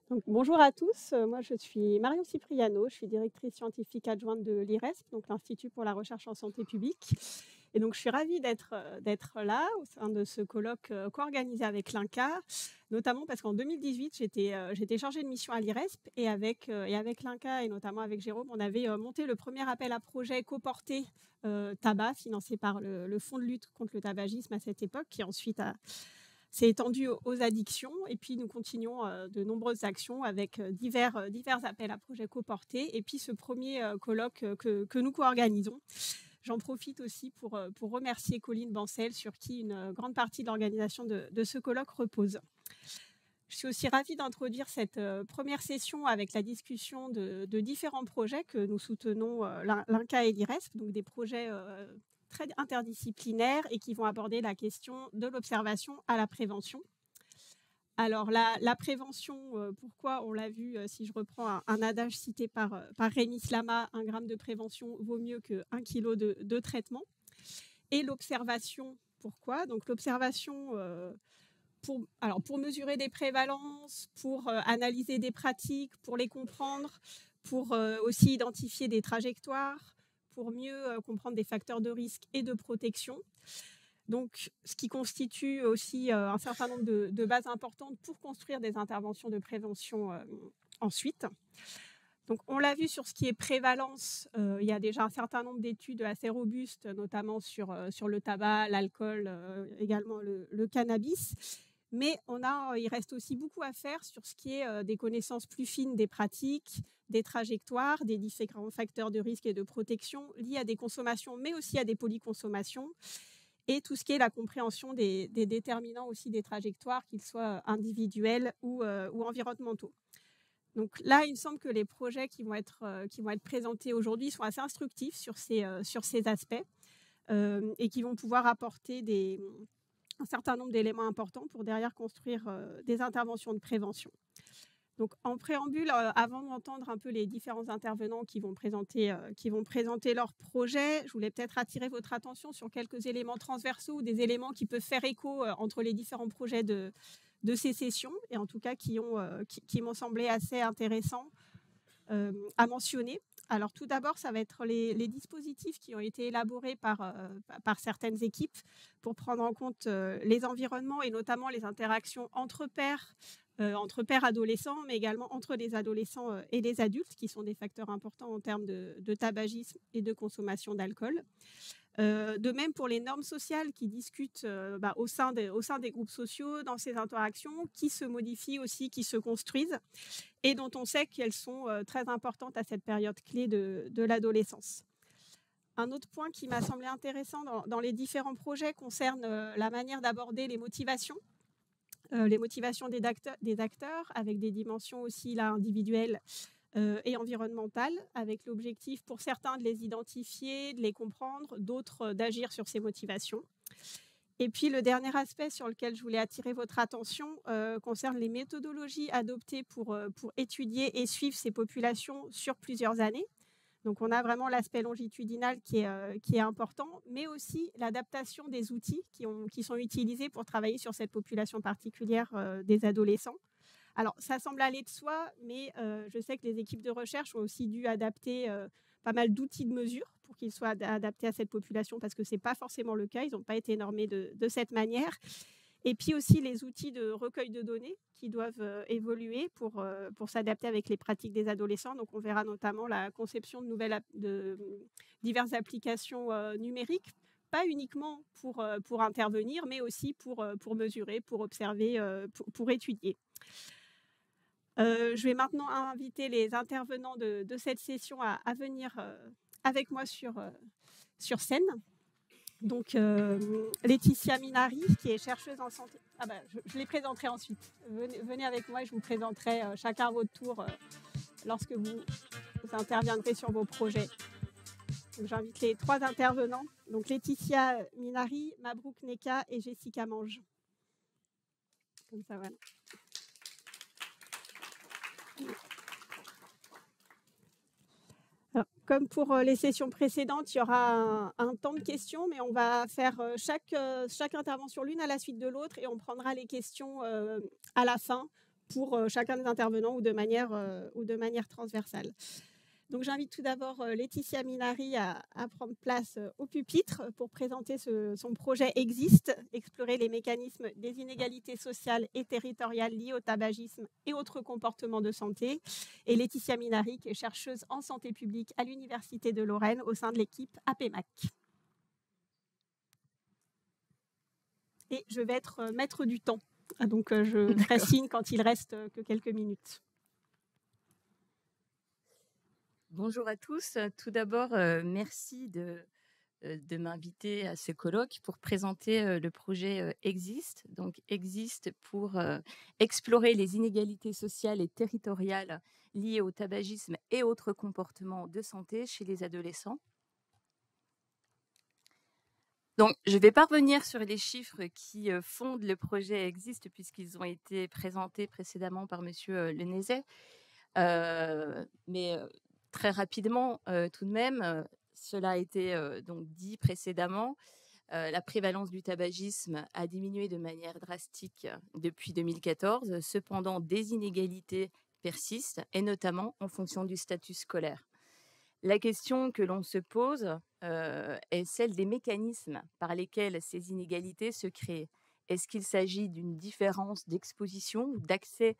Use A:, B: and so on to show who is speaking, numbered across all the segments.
A: Donc, bonjour à tous, moi je suis Marion Cipriano, je suis directrice scientifique adjointe de l'IRESP, donc l'Institut pour la recherche en santé publique. Et donc je suis ravie d'être là au sein de ce colloque co-organisé avec l'INCa, notamment parce qu'en 2018 j'étais chargée de mission à l'IRESP et avec l'INCa et notamment avec Jérôme, on avait monté le premier appel à projet coporté tabac financé par le Fonds de lutte contre le tabagisme à cette époque, qui ensuite s'est étendu aux addictions. Et puis, nous continuons de nombreuses actions avec divers appels à projets coportés. Et puis, ce premier colloque que nous co-organisons. J'en profite aussi pour remercier Colline Bancel, sur qui une grande partie de l'organisation de ce colloque repose. Je suis aussi ravie d'introduire cette première session avec la discussion de différents projets que nous soutenons, l'INCa et l'IRESP, donc des projets très interdisciplinaires et qui vont aborder la question de l'observation à la prévention. Alors, la prévention, pourquoi? On l'a vu, si je reprends un adage cité par Rémi Slama, 1 gramme de prévention vaut mieux que 1 kilo de traitement. Et l'observation, pourquoi? Donc, l'observation, pour mesurer des prévalences, pour analyser des pratiques, pour les comprendre, pour aussi identifier des trajectoires, pour mieux comprendre des facteurs de risque et de protection. Donc, ce qui constitue aussi un certain nombre de bases importantes pour construire des interventions de prévention ensuite. Donc, on l'a vu sur ce qui est prévalence, il y a déjà un certain nombre d'études assez robustes, notamment sur le tabac, l'alcool, également le cannabis. Mais il reste aussi beaucoup à faire sur ce qui est des connaissances plus fines des pratiques, des trajectoires, des différents facteurs de risque et de protection liés à des consommations, mais aussi à des polyconsommations, et tout ce qui est la compréhension des déterminants aussi des trajectoires, qu'ils soient individuels ou environnementaux. Donc là, il me semble que les projets qui vont être présentés aujourd'hui sont assez instructifs sur ces aspects et qui vont pouvoir apporter un certain nombre d'éléments importants pour derrière construire des interventions de prévention. Donc, en préambule, avant d'entendre un peu les différents intervenants qui vont présenter leurs projets, je voulais peut-être attirer votre attention sur quelques éléments transversaux ou des éléments qui peuvent faire écho entre les différents projets de ces sessions, et en tout cas qui m'ont semblé assez intéressants à mentionner. Alors, tout d'abord, ça va être les dispositifs qui ont été élaborés par certaines équipes pour prendre en compte les environnements et notamment les interactions entre pairs adolescents, mais également entre les adolescents et les adultes, qui sont des facteurs importants en termes de tabagisme et de consommation d'alcool. De même pour les normes sociales qui discutent au sein des groupes sociaux, dans ces interactions, qui se modifient aussi, qui se construisent, et dont on sait qu'elles sont très importantes à cette période clé de l'adolescence. Un autre point qui m'a semblé intéressant dans les différents projets concerne la manière d'aborder les motivations des acteurs, avec des dimensions aussi là, individuelles et environnementales, avec l'objectif pour certains de les identifier, de les comprendre, d'autres d'agir sur ces motivations. Et puis le dernier aspect sur lequel je voulais attirer votre attention concerne les méthodologies adoptées pour étudier et suivre ces populations sur plusieurs années. Donc on a vraiment l'aspect longitudinal qui est important, mais aussi l'adaptation des outils qui sont utilisés pour travailler sur cette population particulière des adolescents. Alors, ça semble aller de soi, mais je sais que les équipes de recherche ont aussi dû adapter pas mal d'outils de mesure pour qu'ils soient adaptés à cette population, parce que ce n'est pas forcément le cas, ils n'ont pas été normés de cette manière. Et puis aussi les outils de recueil de données qui doivent évoluer pour s'adapter avec les pratiques des adolescents. Donc, on verra notamment la conception de diverses applications numériques, pas uniquement pour intervenir, mais aussi pour mesurer, pour observer, pour étudier. Je vais maintenant inviter les intervenants de cette session à venir avec moi sur scène. Donc, Laetitia Minari, qui est chercheuse en santé. Je les présenterai ensuite. Venez avec moi et je vous présenterai chacun à votre tour lorsque vous interviendrez sur vos projets. Donc, j'invite les 3 intervenants. Donc, Laetitia Minari, Mabrouk Neka et Jessica Mange. Comme ça, voilà. Alors, comme pour les sessions précédentes, il y aura un temps de questions, mais on va faire chaque intervention l'une à la suite de l'autre et on prendra les questions à la fin pour chacun des intervenants ou de manière transversale. Donc j'invite tout d'abord Laetitia Minari à prendre place au pupitre pour présenter son projet Existe, explorer les mécanismes des inégalités sociales et territoriales liées au tabagisme et autres comportements de santé. Et Laetitia Minari, qui est chercheuse en santé publique à l'Université de Lorraine au sein de l'équipe APEMAC. Et je vais être maître du temps. Donc je ferai signe quand il reste que quelques minutes.
B: Bonjour à tous. Tout d'abord, merci de m'inviter à ce colloque pour présenter le projet Existe. Donc, Existe pour explorer les inégalités sociales et territoriales liées au tabagisme et autres comportements de santé chez les adolescents. Donc, je ne vais pas revenir sur les chiffres qui fondent le projet Existe puisqu'ils ont été présentés précédemment par Monsieur Lenezet. Mais très rapidement, tout de même, cela a été donc dit précédemment, la prévalence du tabagisme a diminué de manière drastique depuis 2014. Cependant, des inégalités persistent, et notamment en fonction du statut scolaire. La question que l'on se pose est celle des mécanismes par lesquels ces inégalités se créent. Est-ce qu'il s'agit d'une différence d'exposition ou d'accès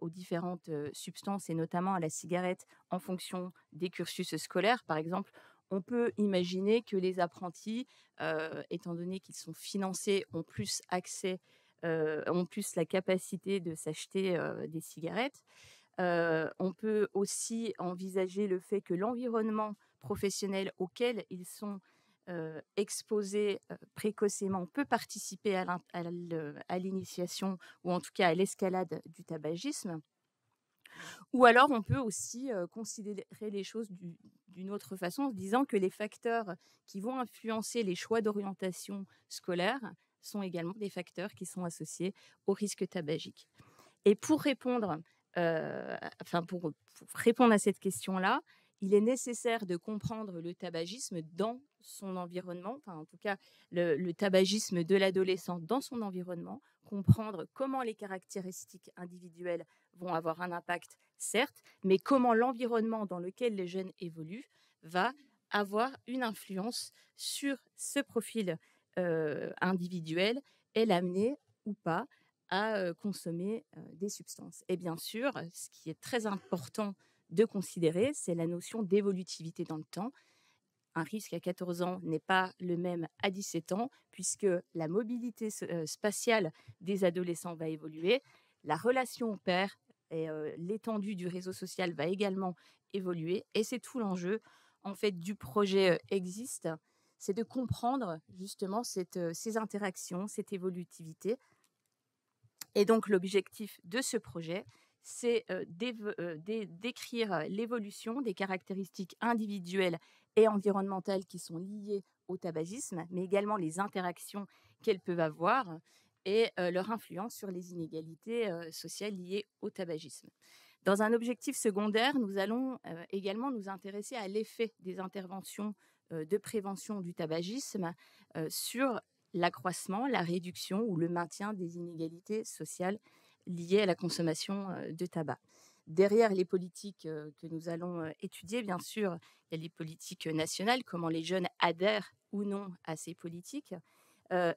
B: aux différentes substances et notamment à la cigarette en fonction des cursus scolaires? Par exemple, on peut imaginer que les apprentis, étant donné qu'ils sont financés, ont plus accès, ont plus la capacité de s'acheter des cigarettes. On peut aussi envisager le fait que l'environnement professionnel auquel ils sont exposés précocement peut participer à l'initiation ou en tout cas à l'escalade du tabagisme. Ou alors on peut aussi considérer les choses d'une autre façon en se disant que les facteurs qui vont influencer les choix d'orientation scolaire sont également des facteurs qui sont associés au risque tabagique. Et pour répondre pour répondre à cette question-là, il est nécessaire de comprendre le tabagisme dans son environnement, enfin en tout cas le tabagisme de l'adolescent dans son environnement, comprendre comment les caractéristiques individuelles vont avoir un impact, certes, mais comment l'environnement dans lequel les jeunes évoluent va avoir une influence sur ce profil individuel et l'amener ou pas à consommer des substances. Et bien sûr, ce qui est très important de considérer, c'est la notion d'évolutivité dans le temps. Un risque à 14 ans n'est pas le même à 17 ans, puisque la mobilité spatiale des adolescents va évoluer, la relation au père et l'étendue du réseau social va également évoluer, et c'est tout l'enjeu en fait du projet Existe, c'est de comprendre justement ces interactions, cette évolutivité. Et donc, l'objectif de ce projet, c'est d'écrire l'évolution des caractéristiques individuelles et environnementales qui sont liées au tabagisme, mais également les interactions qu'elles peuvent avoir et leur influence sur les inégalités sociales liées au tabagisme. Dans un objectif secondaire, nous allons également nous intéresser à l'effet des interventions de prévention du tabagisme sur l'accroissement, la réduction ou le maintien des inégalités sociales liées à la consommation de tabac. Derrière les politiques que nous allons étudier, bien sûr, il y a les politiques nationales, comment les jeunes adhèrent ou non à ces politiques,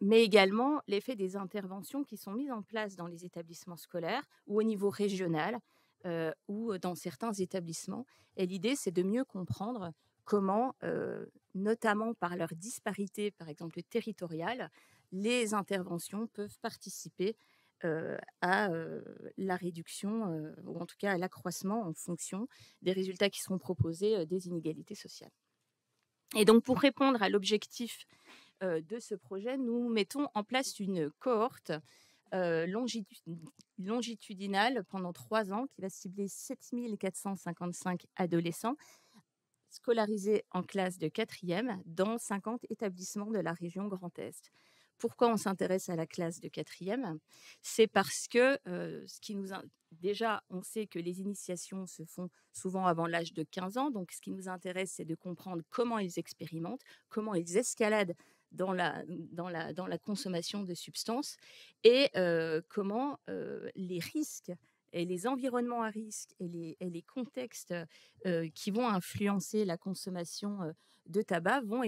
B: mais également l'effet des interventions qui sont mises en place dans les établissements scolaires ou au niveau régional ou dans certains établissements. Et l'idée, c'est de mieux comprendre comment, notamment par leur disparité, par exemple territoriale, les interventions peuvent participer à la réduction ou en tout cas à l'accroissement en fonction des résultats qui seront proposés des inégalités sociales. Et donc pour répondre à l'objectif de ce projet, nous mettons en place une cohorte longitudinale pendant 3 ans qui va cibler 7455 adolescents scolarisés en classe de 4e dans 50 établissements de la région Grand Est. Pourquoi on s'intéresse à la classe de 4e? C'est parce que déjà, on sait que les initiations se font souvent avant l'âge de 15 ans. Donc, ce qui nous intéresse, c'est de comprendre comment ils expérimentent, comment ils escaladent dans la consommation de substances et comment les risques et les environnements à risque et les contextes qui vont influencer la consommation de tabac vont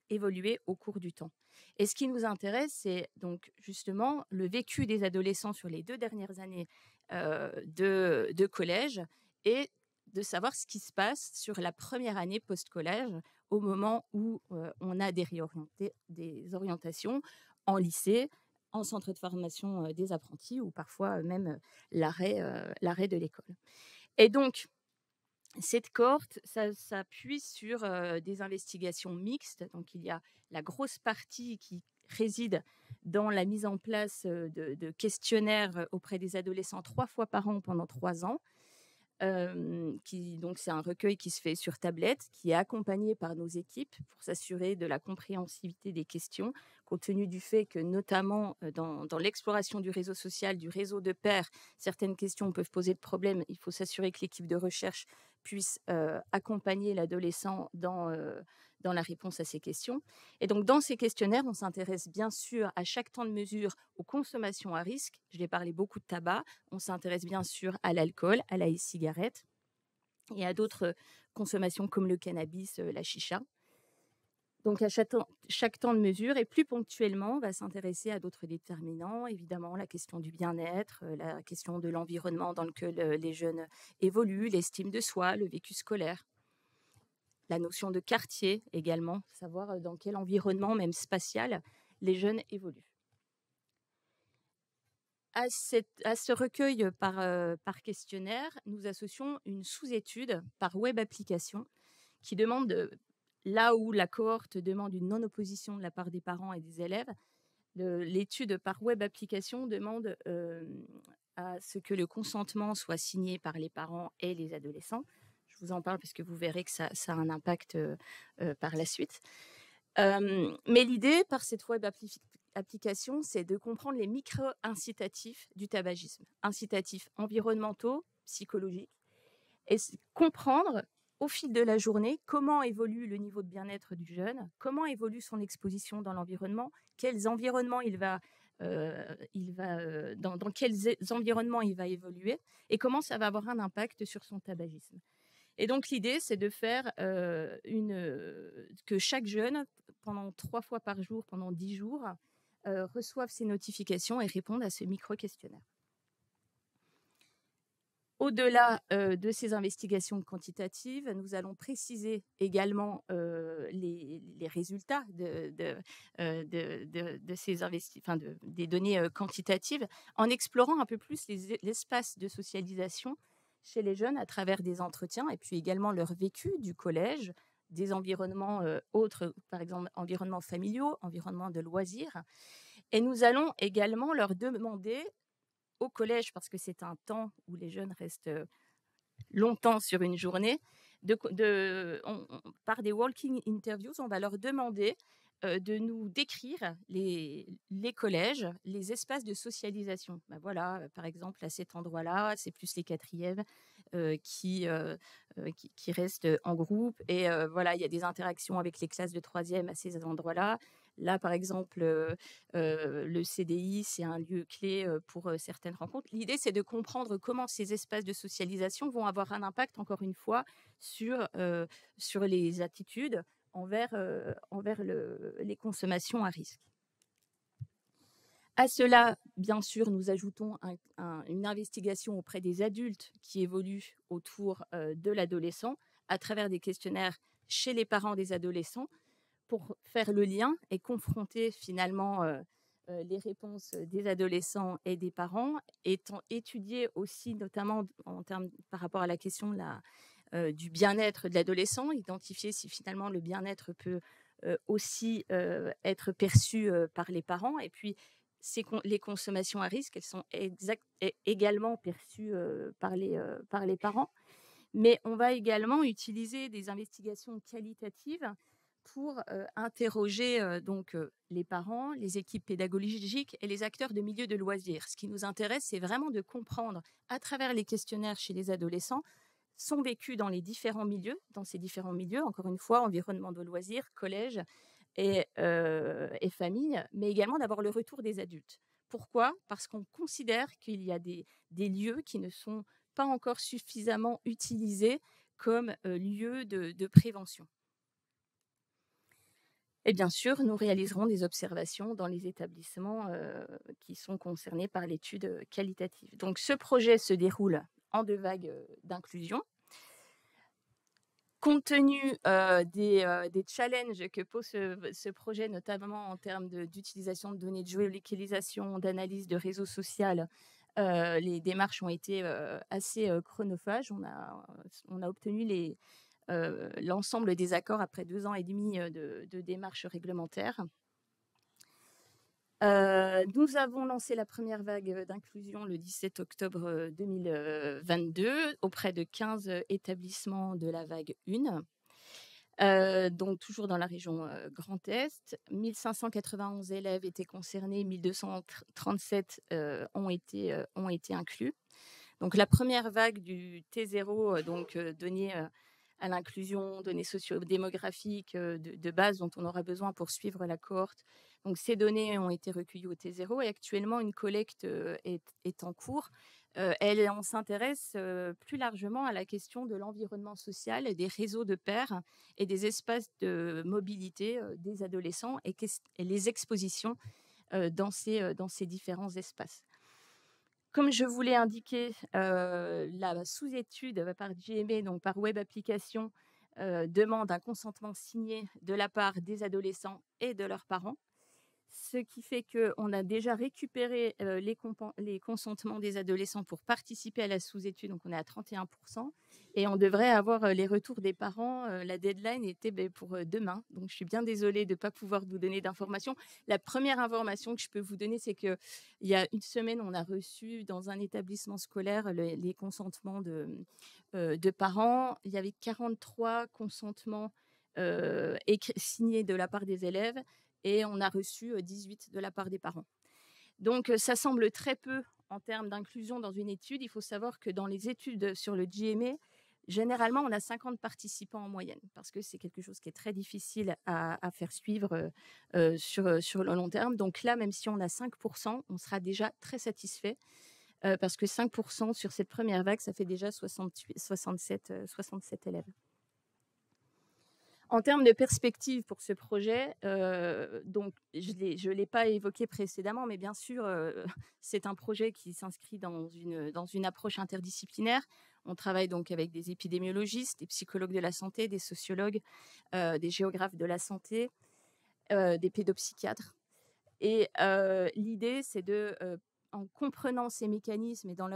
B: évoluer au cours du temps. Et ce qui nous intéresse, c'est donc justement le vécu des adolescents sur les 2 dernières années de collège et de savoir ce qui se passe sur la première année post-collège au moment où on a des orientations en lycée, en centre de formation des apprentis ou parfois même l'arrêt de l'école. Et donc, cette cohorte s'appuie sur des investigations mixtes. Donc, il y a la grosse partie qui réside dans la mise en place de questionnaires auprès des adolescents 3 fois par an pendant 3 ans. Donc c'est un recueil qui se fait sur tablette, qui est accompagné par nos équipes pour s'assurer de la compréhensivité des questions, compte tenu du fait que notamment dans l'exploration du réseau social, du réseau de pairs, certaines questions peuvent poser de problèmes. Il faut s'assurer que l'équipe de recherche puisse accompagner l'adolescent dans la réponse à ces questions. Et donc, dans ces questionnaires, on s'intéresse bien sûr à chaque temps de mesure aux consommations à risque. Je l'ai parlé beaucoup de tabac. On s'intéresse bien sûr à l'alcool, à la e-cigarette et à d'autres consommations comme le cannabis, la chicha. Donc, à chaque temps de mesure et plus ponctuellement, on va s'intéresser à d'autres déterminants, évidemment la question du bien-être, la question de l'environnement dans lequel les jeunes évoluent, l'estime de soi, le vécu scolaire. La notion de quartier également, savoir dans quel environnement, même spatial, les jeunes évoluent. À ce recueil par questionnaire, nous associons une sous-étude par web application qui demande, là où la cohorte demande une non-opposition de la part des parents et des élèves, l'étude par web application demande à ce que le consentement soit signé par les parents et les adolescents. Je vous en parle parce que vous verrez que ça a un impact par la suite. Mais l'idée, par cette web application, c'est de comprendre les micro-incitatifs du tabagisme, incitatifs environnementaux, psychologiques, et comprendre au fil de la journée comment évolue le niveau de bien-être du jeune, comment évolue son exposition dans l'environnement, quels environnements dans quels environnements il va évoluer et comment ça va avoir un impact sur son tabagisme. Et donc, l'idée, c'est de faire que chaque jeune, pendant 3 fois par jour, pendant 10 jours, reçoive ces notifications et réponde à ce micro-questionnaire. Au-delà de ces investigations quantitatives, nous allons préciser également les résultats des données quantitatives en explorant un peu plus l'espace de socialisation chez les jeunes à travers des entretiens et puis également leur vécu du collège, des environnements autres, par exemple environnements familiaux, environnements de loisirs. Et nous allons également leur demander au collège, parce que c'est un temps où les jeunes restent longtemps sur une journée, par des walking interviews, on va leur demander de nous décrire les collèges, les espaces de socialisation. Ben voilà, par exemple, à cet endroit-là, c'est plus les quatrièmes qui restent en groupe. Et voilà, il y a des interactions avec les classes de troisième à ces endroits-là. Là, par exemple, le CDI, c'est un lieu clé pour certaines rencontres. L'idée, c'est de comprendre comment ces espaces de socialisation vont avoir un impact, encore une fois, sur les attitudes envers les consommations à risque. À cela, bien sûr, nous ajoutons une investigation auprès des adultes qui évoluent autour de l'adolescent à travers des questionnaires chez les parents des adolescents pour faire le lien et confronter finalement les réponses des adolescents et des parents, étant étudié aussi notamment par rapport à la question du bien-être de l'adolescent, identifier si finalement le bien-être peut aussi être perçu par les parents. Et puis, les consommations à risque, elles sont également perçues par les parents. Mais on va également utiliser des investigations qualitatives pour interroger les parents, les équipes pédagogiques et les acteurs de milieux de loisirs. Ce qui nous intéresse, c'est vraiment de comprendre à travers les questionnaires chez les adolescents son vécu dans ces différents milieux, encore une fois, environnement de loisirs, collège, et familles, mais également d'avoir le retour des adultes. Pourquoi? Parce qu'on considère qu'il y a des lieux qui ne sont pas encore suffisamment utilisés comme lieux de prévention. Et bien sûr, nous réaliserons des observations dans les établissements qui sont concernés par l'étude qualitative. Donc, ce projet se déroule en 2 vagues d'inclusion. Compte tenu des challenges que pose ce projet, notamment en termes d'utilisation de données de géolocalisation, d'analyse de réseau social, les démarches ont été assez chronophages. On a obtenu l'ensemble des accords après 2 ans et demi de démarches réglementaires. Nous avons lancé la première vague d'inclusion le 17 octobre 2022 auprès de 15 établissements de la vague 1. Donc toujours dans la région Grand Est. 1591 élèves étaient concernés, 1237 ont été inclus. Donc la première vague du T0, données à l'inclusion, données socio-démographiques de base dont on aura besoin pour suivre la cohorte. Donc ces données ont été recueillies au T0 et actuellement une collecte est en cours. On s'intéresse plus largement à la question de l'environnement social, des réseaux de pairs et des espaces de mobilité des adolescents et les expositions dans ces différents espaces. Comme je vous l'ai indiqué, la sous-étude par GMA, donc par web application, demande un consentement signé de la part des adolescents et de leurs parents. Ce qui fait qu'on a déjà récupéré les consentements des adolescents pour participer à la sous-étude, donc on est à 31%, et on devrait avoir les retours des parents. La deadline était pour demain, donc je suis bien désolée de ne pas pouvoir vous donner d'informations. La première information que je peux vous donner, c'est qu'il y a une semaine, on a reçu dans un établissement scolaire les consentements de parents. Il y avait 43 consentements signés de la part des élèves, et on a reçu 18 de la part des parents. Donc, ça semble très peu en termes d'inclusion dans une étude. Il faut savoir que dans les études sur le GMA, généralement, on a 50 participants en moyenne, parce que c'est quelque chose qui est très difficile à faire suivre sur le long terme. Donc là, même si on a 5%, on sera déjà très satisfait, parce que 5% sur cette première vague, ça fait déjà 67 élèves. En termes de perspective pour ce projet, donc je ne l'ai pas évoqué précédemment, mais bien sûr, c'est un projet qui s'inscrit dans une approche interdisciplinaire. On travaille donc avec des épidémiologistes, des psychologues de la santé, des sociologues, des géographes de la santé, des pédopsychiatres. Et l'idée, c'est en comprenant ces mécanismes et dans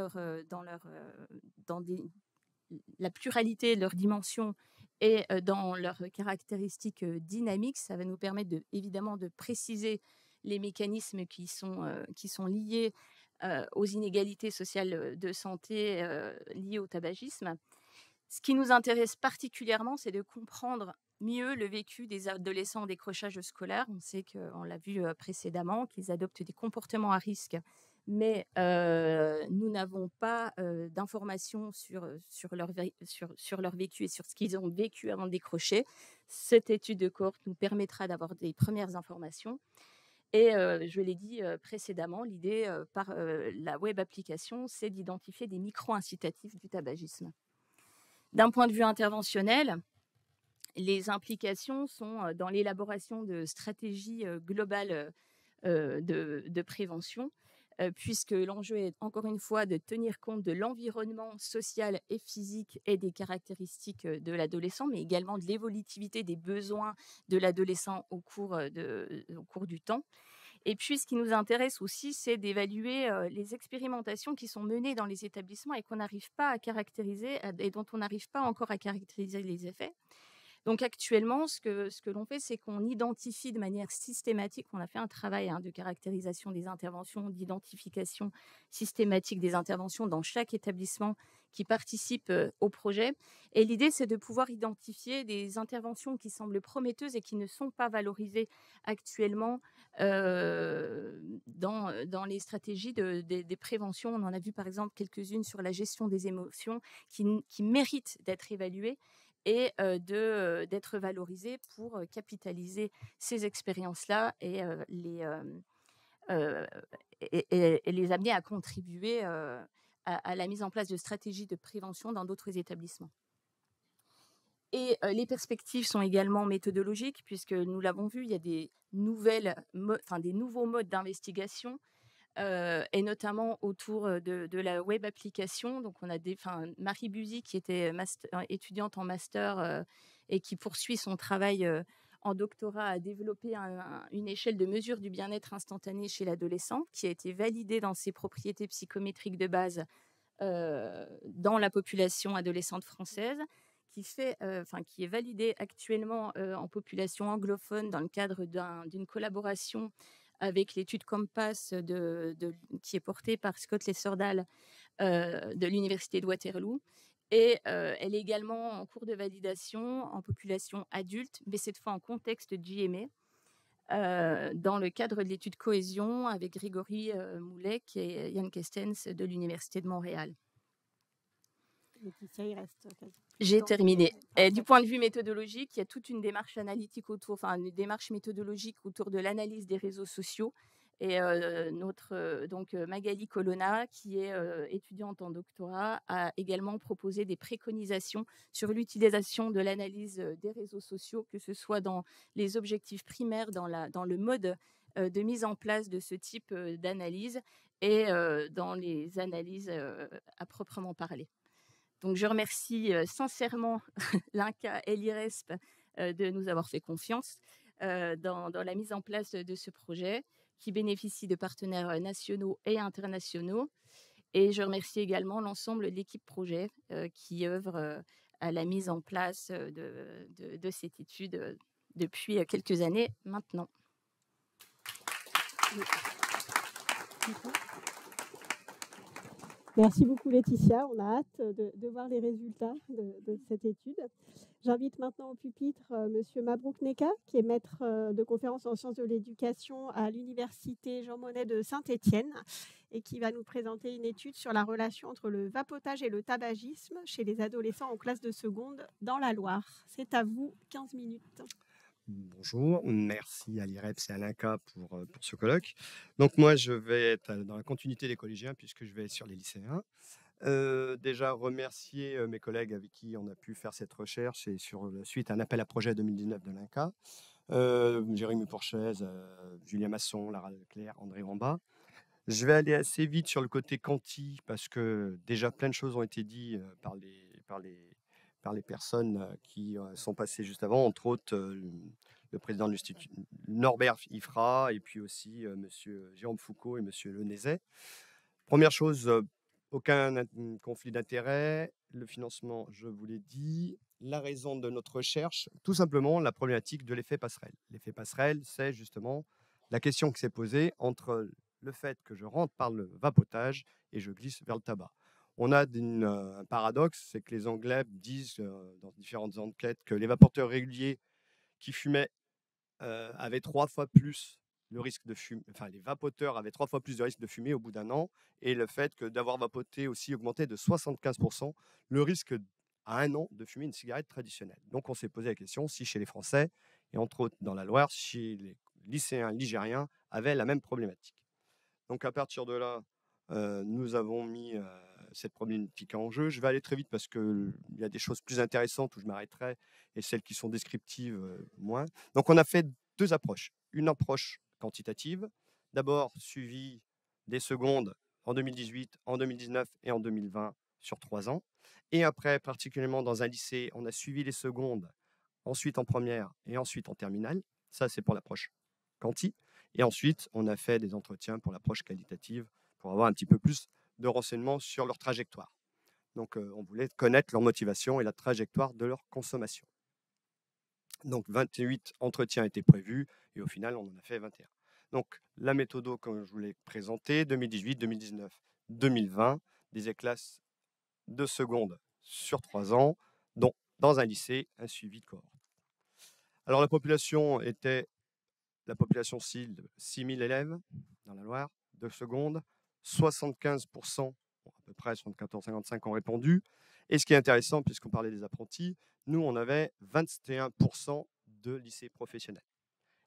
B: la pluralité de leurs dimensions et dans leurs caractéristiques dynamiques, ça va nous permettre évidemment de préciser les mécanismes qui sont liés aux inégalités sociales de santé liées au tabagisme. Ce qui nous intéresse particulièrement, c'est de comprendre mieux le vécu des adolescents en décrochage scolaire. On sait qu'on l'a vu précédemment, qu'ils adoptent des comportements à risque, mais nous n'avons pas d'informations sur leur vécu et sur ce qu'ils ont vécu avant de décrocher. Cette étude de cohorte nous permettra d'avoir des premières informations. Et je l'ai dit précédemment, l'idée par la web application, c'est d'identifier des micro-incitatifs du tabagisme. D'un point de vue interventionnel, les implications sont dans l'élaboration de stratégies globales de prévention, puisque l'enjeu est encore une fois de tenir compte de l'environnement social et physique et des caractéristiques de l'adolescent, mais également de l'évolutivité des besoins de l'adolescent au cours du temps. Et puis, ce qui nous intéresse aussi, c'est d'évaluer les expérimentations qui sont menées dans les établissements et qu'on n'arrive pas à caractériser et dont on n'arrive pas encore à caractériser les effets. Donc actuellement, ce que l'on fait, c'est qu'on identifie de manière systématique, on a fait un travail de caractérisation des interventions, d'identification systématique des interventions dans chaque établissement qui participe au projet. Et l'idée, c'est de pouvoir identifier des interventions qui semblent prometteuses et qui ne sont pas valorisées actuellement dans les stratégies des préventions. On en a vu par exemple quelques-unes sur la gestion des émotions qui méritent d'être évaluées. et d'être valorisés pour capitaliser ces expériences-là et euh, et les amener à contribuer à la mise en place de stratégies de prévention dans d'autres établissements. Et les perspectives sont également méthodologiques, puisque nous l'avons vu, il y a des nouveaux modes d'investigation, et notamment autour de la web application. Donc, on a Marie Buzy, qui était étudiante en master et qui poursuit son travail en doctorat, a développé une échelle de mesure du bien-être instantané chez l'adolescent, qui a été validée dans ses propriétés psychométriques de base dans la population adolescente française, qui est validée actuellement en population anglophone dans le cadre d'une collaboration avec l'étude Compass qui est portée par Scott Lesordal de l'Université de Waterloo. Et elle est également en cours de validation en population adulte, mais cette fois en contexte JMA, dans le cadre de l'étude Cohésion avec Grégory Moulek et Yann Kestens de l'Université de Montréal.
A: Laetitia, il reste quasi.
B: J'ai terminé. Et du
A: Parfait.
B: point de vue méthodologique, il y a toute une démarche analytique une démarche méthodologique autour de l'analyse des réseaux sociaux. Et Magali Colonna, qui est étudiante en doctorat, a également proposé des préconisations sur l'utilisation de l'analyse des réseaux sociaux, que ce soit dans les objectifs primaires, dans le mode de mise en place de ce type d'analyse et dans les analyses à proprement parler. Donc, je remercie sincèrement l'INCa et l'IRESP de nous avoir fait confiance dans la mise en place de ce projet qui bénéficie de partenaires nationaux et internationaux. Et je remercie également l'ensemble de l'équipe projet qui œuvre à la mise en place de cette étude depuis quelques années maintenant.
A: Merci beaucoup Laetitia, on a hâte de voir les résultats de cette étude. J'invite maintenant au pupitre Monsieur Mabrouk Neka, qui est maître de conférences en sciences de l'éducation à l'Université Jean Monnet de Saint-Étienne et qui va nous présenter une étude sur la relation entre le vapotage et le tabagisme chez les adolescents en classe de seconde dans la Loire. C'est à vous, 15 minutes.
C: Bonjour, merci à l'IREPS et à l'INCa pour ce colloque. Donc moi, je vais être dans la continuité des collégiens puisque je vais être sur les lycéens. Déjà remercier mes collègues avec qui on a pu faire cette recherche et suite à un appel à projet 2019 de l'INCa. Jérémy Pourchez, Julien Masson, Lara Leclerc, André Ramba. Je vais aller assez vite sur le côté quanti parce que déjà plein de choses ont été dites par les personnes qui sont passées juste avant, entre autres le président de l'Institut Norbert Ifra et puis aussi monsieur Jérôme Foucault et monsieur Lenezet. Première chose, aucun conflit d'intérêt, le financement, je vous l'ai dit, la raison de notre recherche, tout simplement la problématique de l'effet passerelle. L'effet passerelle, c'est justement la question qui s'est posée entre le fait que je rentre par le vapotage et je glisse vers le tabac. On a un paradoxe, c'est que les Anglais disent dans différentes enquêtes que les vapoteurs réguliers qui fumaient avaient 3 fois plus le risque de fumer, enfin les vapoteurs avaient 3 fois plus de risque de fumer au bout d'un an, et le fait que d'avoir vapoté aussi augmentait de 75% le risque à un an de fumer une cigarette traditionnelle. Donc on s'est posé la question si chez les Français, et entre autres dans la Loire, chez les lycéens ligériens, avaient la même problématique. Donc à partir de là, nous avons mis cette problématique en jeu. Je vais aller très vite parce qu'il y a des choses plus intéressantes où je m'arrêterai et celles qui sont descriptives moins. Donc on a fait 2 approches. Une approche quantitative, d'abord suivi des secondes en 2018, en 2019 et en 2020 sur 3 ans. Et après, particulièrement dans un lycée, on a suivi les secondes, ensuite en première et ensuite en terminale. Ça, c'est pour l'approche quanti. Et ensuite, on a fait des entretiens pour l'approche qualitative pour avoir un petit peu plus de renseignements sur leur trajectoire. Donc, on voulait connaître leur motivation et la trajectoire de leur consommation. Donc, 28 entretiens étaient prévus et au final, on en a fait 21. Donc, la méthode que je voulais présenter, 2018, 2019, 2020, des classes de seconde sur 3 ans, dont dans un lycée, un suivi de cohorte. Alors, la population était la population cible de 6 000 élèves dans la Loire, de seconde, 75%, à peu près 74-55 ont répondu, Et ce qui est intéressant, puisqu'on parlait des apprentis, nous, on avait 21% de lycées professionnels.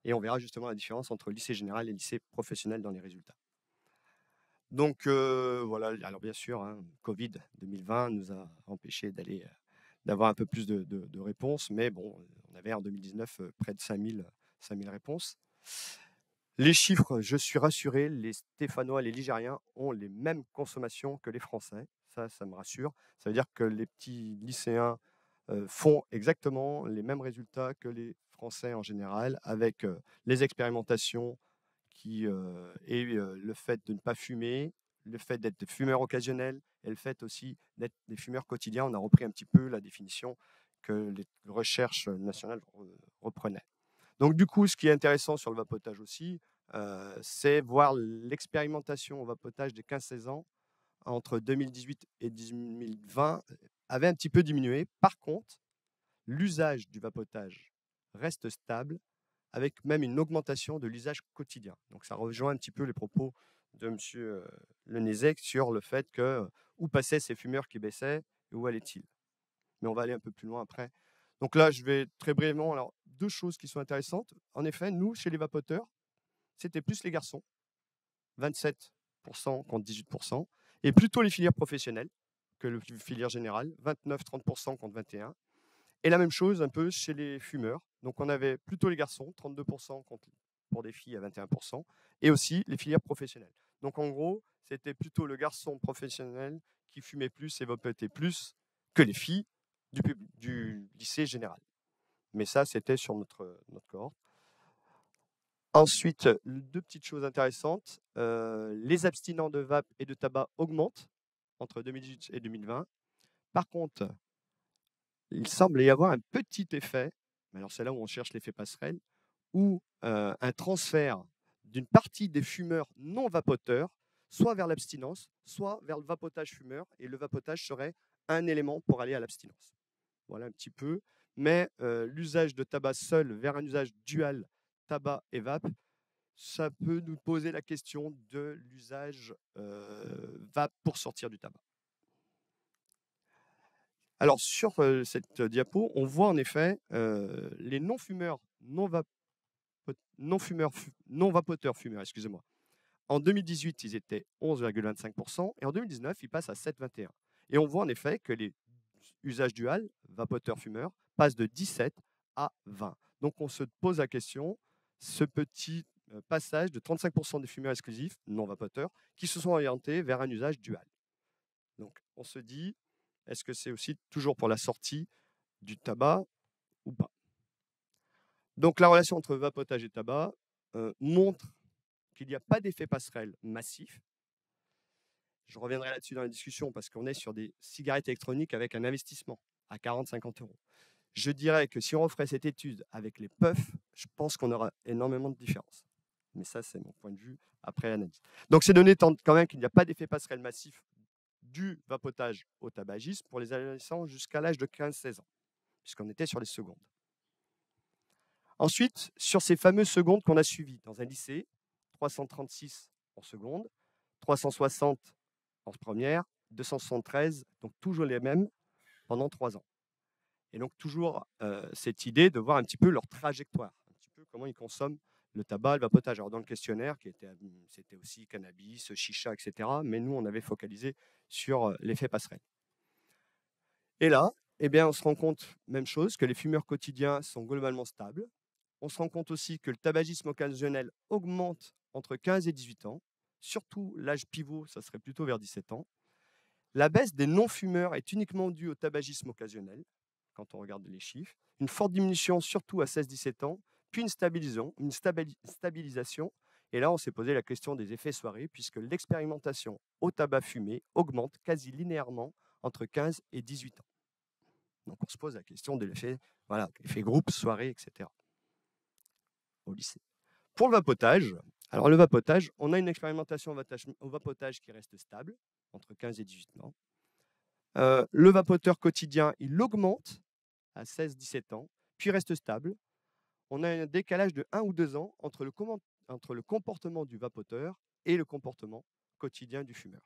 C: Et on verra justement la différence entre lycée général et lycée professionnel dans les résultats. Donc voilà, alors bien sûr, hein, Covid 2020 nous a empêchés d'avoir un peu plus de réponses, mais bon, on avait en 2019 près de 5000 réponses. Les chiffres, je suis rassuré, les Stéphanois, les Ligériens ont les mêmes consommations que les Français. Ça me rassure. Ça veut dire que les petits lycéens font exactement les mêmes résultats que les Français en général, avec les expérimentations et le fait de ne pas fumer, le fait d'être des fumeurs occasionnels et le fait aussi d'être des fumeurs quotidiens. On a repris un petit peu la définition que les recherches nationales reprenaient. Donc du coup, ce qui est intéressant sur le vapotage aussi, c'est voir l'expérimentation au vapotage des 15-16 ans entre 2018 et 2020 avait un petit peu diminué. Par contre, l'usage du vapotage reste stable, avec même une augmentation de l'usage quotidien. Donc ça rejoint un petit peu les propos de M. Lenezec sur le fait que où passaient ces fumeurs qui baissaient et où allaient-ils. Mais on va aller un peu plus loin après. Donc là, je vais très brièvement. Alors, deux choses qui sont intéressantes. En effet, nous, chez les vapoteurs, c'était plus les garçons, 27% contre 18%, et plutôt les filières professionnelles que les filières générales, 29-30% contre 21%. Et la même chose un peu chez les fumeurs. Donc on avait plutôt les garçons, 32% pour des filles à 21%, et aussi les filières professionnelles. Donc en gros, c'était plutôt le garçon professionnel qui fumait plus et vapotait plus que les filles du lycée général. Mais ça, c'était sur notre cohorte. Ensuite, deux petites choses intéressantes. Les abstinents de vape et de tabac augmentent entre 2018 et 2020. Par contre, il semble y avoir un petit effet, mais alors c'est là où on cherche l'effet passerelle, où un transfert d'une partie des fumeurs non vapoteurs, soit vers l'abstinence, soit vers le vapotage fumeur, et le vapotage serait un élément pour aller à l'abstinence. Voilà un petit peu. Mais l'usage de tabac seul vers un usage dual tabac et vape, ça peut nous poser la question de l'usage vape pour sortir du tabac. Alors, sur cette diapo, on voit en effet les non-fumeurs, non-vapoteurs fumeurs, excusez-moi. En 2018, ils étaient 11,25% et en 2019, ils passent à 7,21%. Et on voit en effet que les usages dual, vapoteurs-fumeurs, passent de 17 à 20. Donc, on se pose la question, ce petit passage de 35% des fumeurs exclusifs, non vapoteurs, qui se sont orientés vers un usage dual. Donc, on se dit, est-ce que c'est aussi toujours pour la sortie du tabac ou pas? Donc, la relation entre vapotage et tabac montre qu'il n'y a pas d'effet passerelle massif. Je reviendrai là-dessus dans la discussion parce qu'on est sur des cigarettes électroniques avec un investissement à 40-50 euros. Je dirais que si on referait cette étude avec les puffs, je pense qu'on aura énormément de différences. Mais ça, c'est mon point de vue après l'analyse. Donc, ces données tentent quand même qu'il n'y a pas d'effet passerelle massif du vapotage au tabagisme pour les adolescents jusqu'à l'âge de 15-16 ans, puisqu'on était sur les secondes. Ensuite, sur ces fameuses secondes qu'on a suivies dans un lycée, 336 en seconde, 360 en première, 273, donc toujours les mêmes pendant 3 ans. Et donc toujours cette idée de voir un petit peu leur trajectoire, un petit peu comment ils consomment le tabac, le vapotage. Alors dans le questionnaire, c'était aussi cannabis, chicha, etc. Mais nous, on avait focalisé sur l'effet passerelle. Et là, eh bien, on se rend compte, même chose, que les fumeurs quotidiens sont globalement stables. On se rend compte aussi que le tabagisme occasionnel augmente entre 15 et 18 ans. Surtout l'âge pivot, ça serait plutôt vers 17 ans. La baisse des non-fumeurs est uniquement due au tabagisme occasionnel, quand on regarde les chiffres. Une forte diminution, surtout à 16-17 ans, puis une stabilisation. Et là, on s'est posé la question des effets soirée, puisque l'expérimentation au tabac fumé augmente quasi linéairement entre 15 et 18 ans. Donc, on se pose la question de l'effet groupe, soirée, etc. au lycée. Pour le vapotage, alors le vapotage, on a une expérimentation au vapotage qui reste stable, entre 15 et 18 ans. Le vapoteur quotidien, il augmente à 16-17 ans, puis reste stable. On a un décalage de 1 ou 2 ans entre le comportement du vapoteur et le comportement quotidien du fumeur.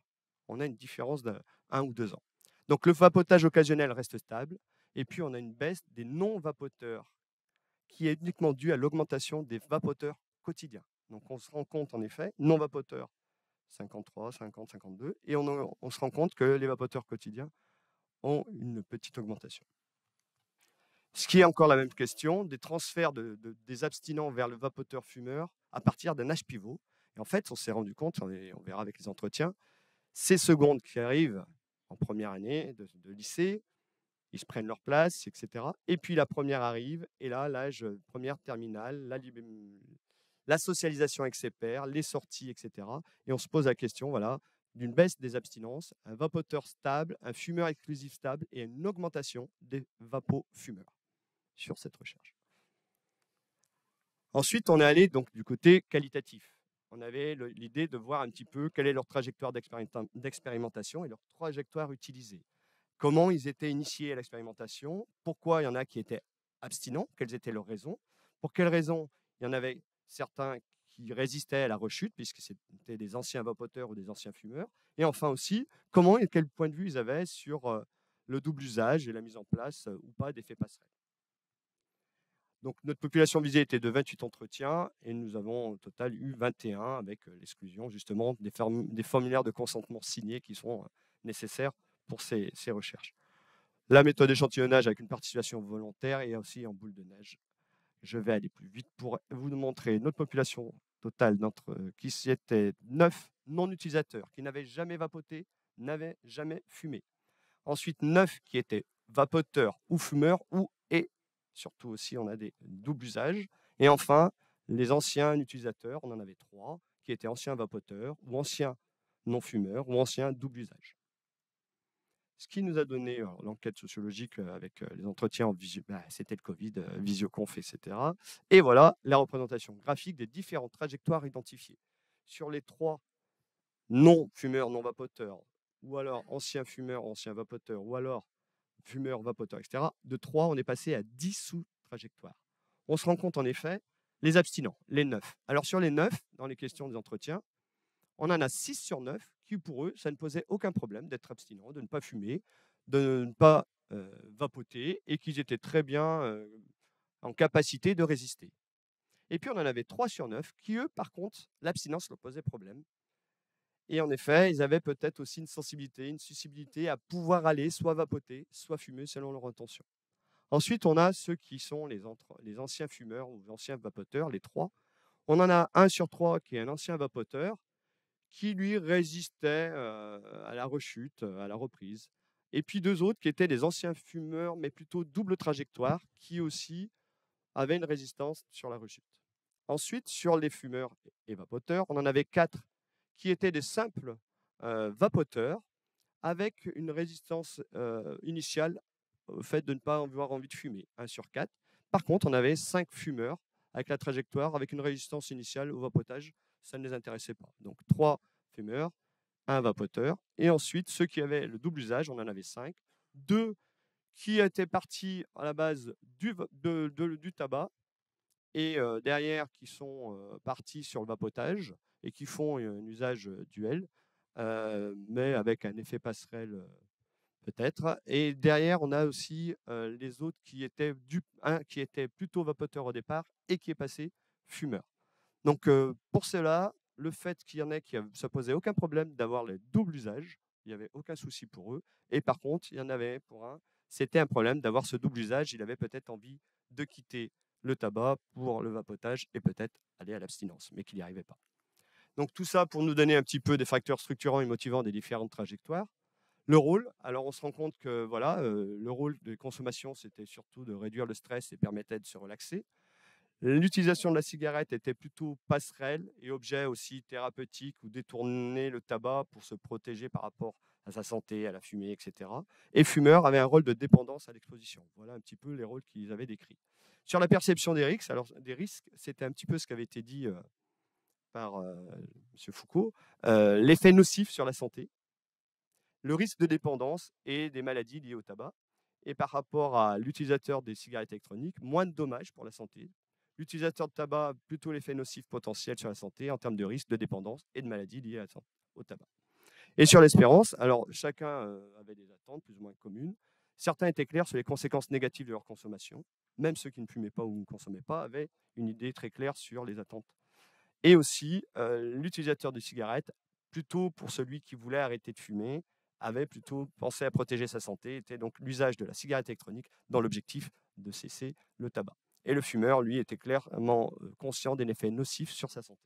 C: On a une différence de 1 ou 2 ans. Donc le vapotage occasionnel reste stable. Et puis on a une baisse des non-vapoteurs qui est uniquement due à l'augmentation des vapoteurs quotidiens. Donc on se rend compte en effet, non-vapoteurs 53, 50, 52, et on se rend compte que les vapoteurs quotidiens ont une petite augmentation. Ce qui est encore la même question, des transferts des abstinents vers le vapoteur fumeur à partir d'un âge pivot. Et en fait, on s'est rendu compte, on verra avec les entretiens, ces secondes qui arrivent en première année de lycée, ils se prennent leur place, etc. Et puis la première arrive, et là, l'âge première terminale, la socialisation avec ses pairs, les sorties, etc. Et on se pose la question, voilà, d'une baisse des abstinences, un vapoteur stable, un fumeur exclusif stable et une augmentation des vapofumeurs sur cette recherche. Ensuite, on est allé donc du côté qualitatif. On avait l'idée de voir un petit peu quelle est leur trajectoire d'expérimentation et leur trajectoire utilisée. Comment ils étaient initiés à l'expérimentation, pourquoi il y en a qui étaient abstinents, quelles étaient leurs raisons, pour quelles raisons il y en avait certains qui résistaient à la rechute, puisque c'était des anciens vapoteurs ou des anciens fumeurs, et enfin aussi, comment et quel point de vue ils avaient sur le double usage et la mise en place ou pas d'effets passerelles. Donc, notre population visée était de 28 entretiens et nous avons au total eu 21 avec l'exclusion justement des formulaires de consentement signés qui sont nécessaires pour ces recherches. La méthode d'échantillonnage avec une participation volontaire et aussi en boule de neige. Je vais aller plus vite pour vous montrer notre population totale qui était 9 non-utilisateurs qui n'avaient jamais vapoté, n'avaient jamais fumé. Ensuite, 9 qui étaient vapoteurs ou fumeurs et surtout aussi, on a des doubles usages. Et enfin, les anciens utilisateurs, on en avait 3 qui étaient anciens vapoteurs ou anciens non-fumeurs ou anciens double usage. Ce qui nous a donné l'enquête sociologique avec les entretiens en visio, c'était le Covid, visioconf, etc. Et voilà la représentation graphique des différentes trajectoires identifiées. Sur les 3 non-fumeurs, non-vapoteurs, ou alors anciens fumeurs, anciens vapoteurs, ou alors fumeurs, vapoteurs, etc. De 3, on est passé à 10 sous-trajectoires. On se rend compte en effet, les abstinents, les 9. Alors sur les 9, dans les questions des entretiens, on en a 6 sur 9 qui, pour eux, ça ne posait aucun problème d'être abstinent, de ne pas fumer, de ne pas vapoter, et qu'ils étaient très bien en capacité de résister. Et puis on en avait 3 sur 9 qui, eux, par contre, l'abstinence leur posait problème. Et en effet, ils avaient peut-être aussi une sensibilité, une susceptibilité à pouvoir aller soit vapoter, soit fumer selon leur intention. Ensuite, on a ceux qui sont les anciens fumeurs ou les anciens vapoteurs, les 3. On en a 1 sur 3 qui est un ancien vapoteur qui, lui, résistait à la rechute, à la reprise. Et puis 2 autres qui étaient des anciens fumeurs, mais plutôt double trajectoire, qui aussi avaient une résistance sur la rechute. Ensuite, sur les fumeurs et vapoteurs, on en avait 4 qui étaient des simples vapoteurs avec une résistance initiale au fait de ne pas avoir envie de fumer, 1 sur 4. Par contre, on avait 5 fumeurs avec la trajectoire, avec une résistance initiale au vapotage. Ça ne les intéressait pas. Donc 3 fumeurs, 1 vapoteur. Et ensuite, ceux qui avaient le double usage, on en avait 5. 2 qui étaient partis à la base du tabac et derrière qui sont partis sur le vapotage et qui font un usage duel, mais avec un effet passerelle peut-être. Et derrière, on a aussi les autres qui étaient un qui était plutôt vapoteur au départ et qui est passé fumeur. Donc pour cela, le fait qu'il y en ait qui ne se posait aucun problème d'avoir le double usage, il n'y avait aucun souci pour eux. Et par contre, il y en avait pour un, c'était un problème d'avoir ce double usage. Il avait peut-être envie de quitter le tabac pour le vapotage et peut-être aller à l'abstinence, mais qu'il n'y arrivait pas. Donc tout ça pour nous donner un petit peu des facteurs structurants et motivants des différentes trajectoires. Le rôle, alors on se rend compte que voilà, le rôle de consommation, c'était surtout de réduire le stress et permettait de se relaxer. L'utilisation de la cigarette était plutôt passerelle et objet aussi thérapeutique ou détourner le tabac pour se protéger par rapport à sa santé, à la fumée, etc. Et fumeur avait un rôle de dépendance à l'exposition. Voilà un petit peu les rôles qu'ils avaient décrits. Sur la perception des risques, c'était un petit peu ce qui avait été dit par M. Foucault, l'effet nocif sur la santé, le risque de dépendance et des maladies liées au tabac. Et par rapport à l'utilisateur des cigarettes électroniques, moins de dommages pour la santé. L'utilisateur de tabac, plutôt l'effet nocif potentiel sur la santé en termes de risque de dépendance et de maladies liées au tabac. Et sur l'espérance, alors chacun avait des attentes plus ou moins communes. Certains étaient clairs sur les conséquences négatives de leur consommation. Même ceux qui ne fumaient pas ou ne consommaient pas avaient une idée très claire sur les attentes. Et aussi, l'utilisateur de cigarettes, plutôt pour celui qui voulait arrêter de fumer, avait plutôt pensé à protéger sa santé, était donc l'usage de la cigarette électronique dans l'objectif de cesser le tabac. Et le fumeur, lui, était clairement conscient des effets nocifs sur sa santé.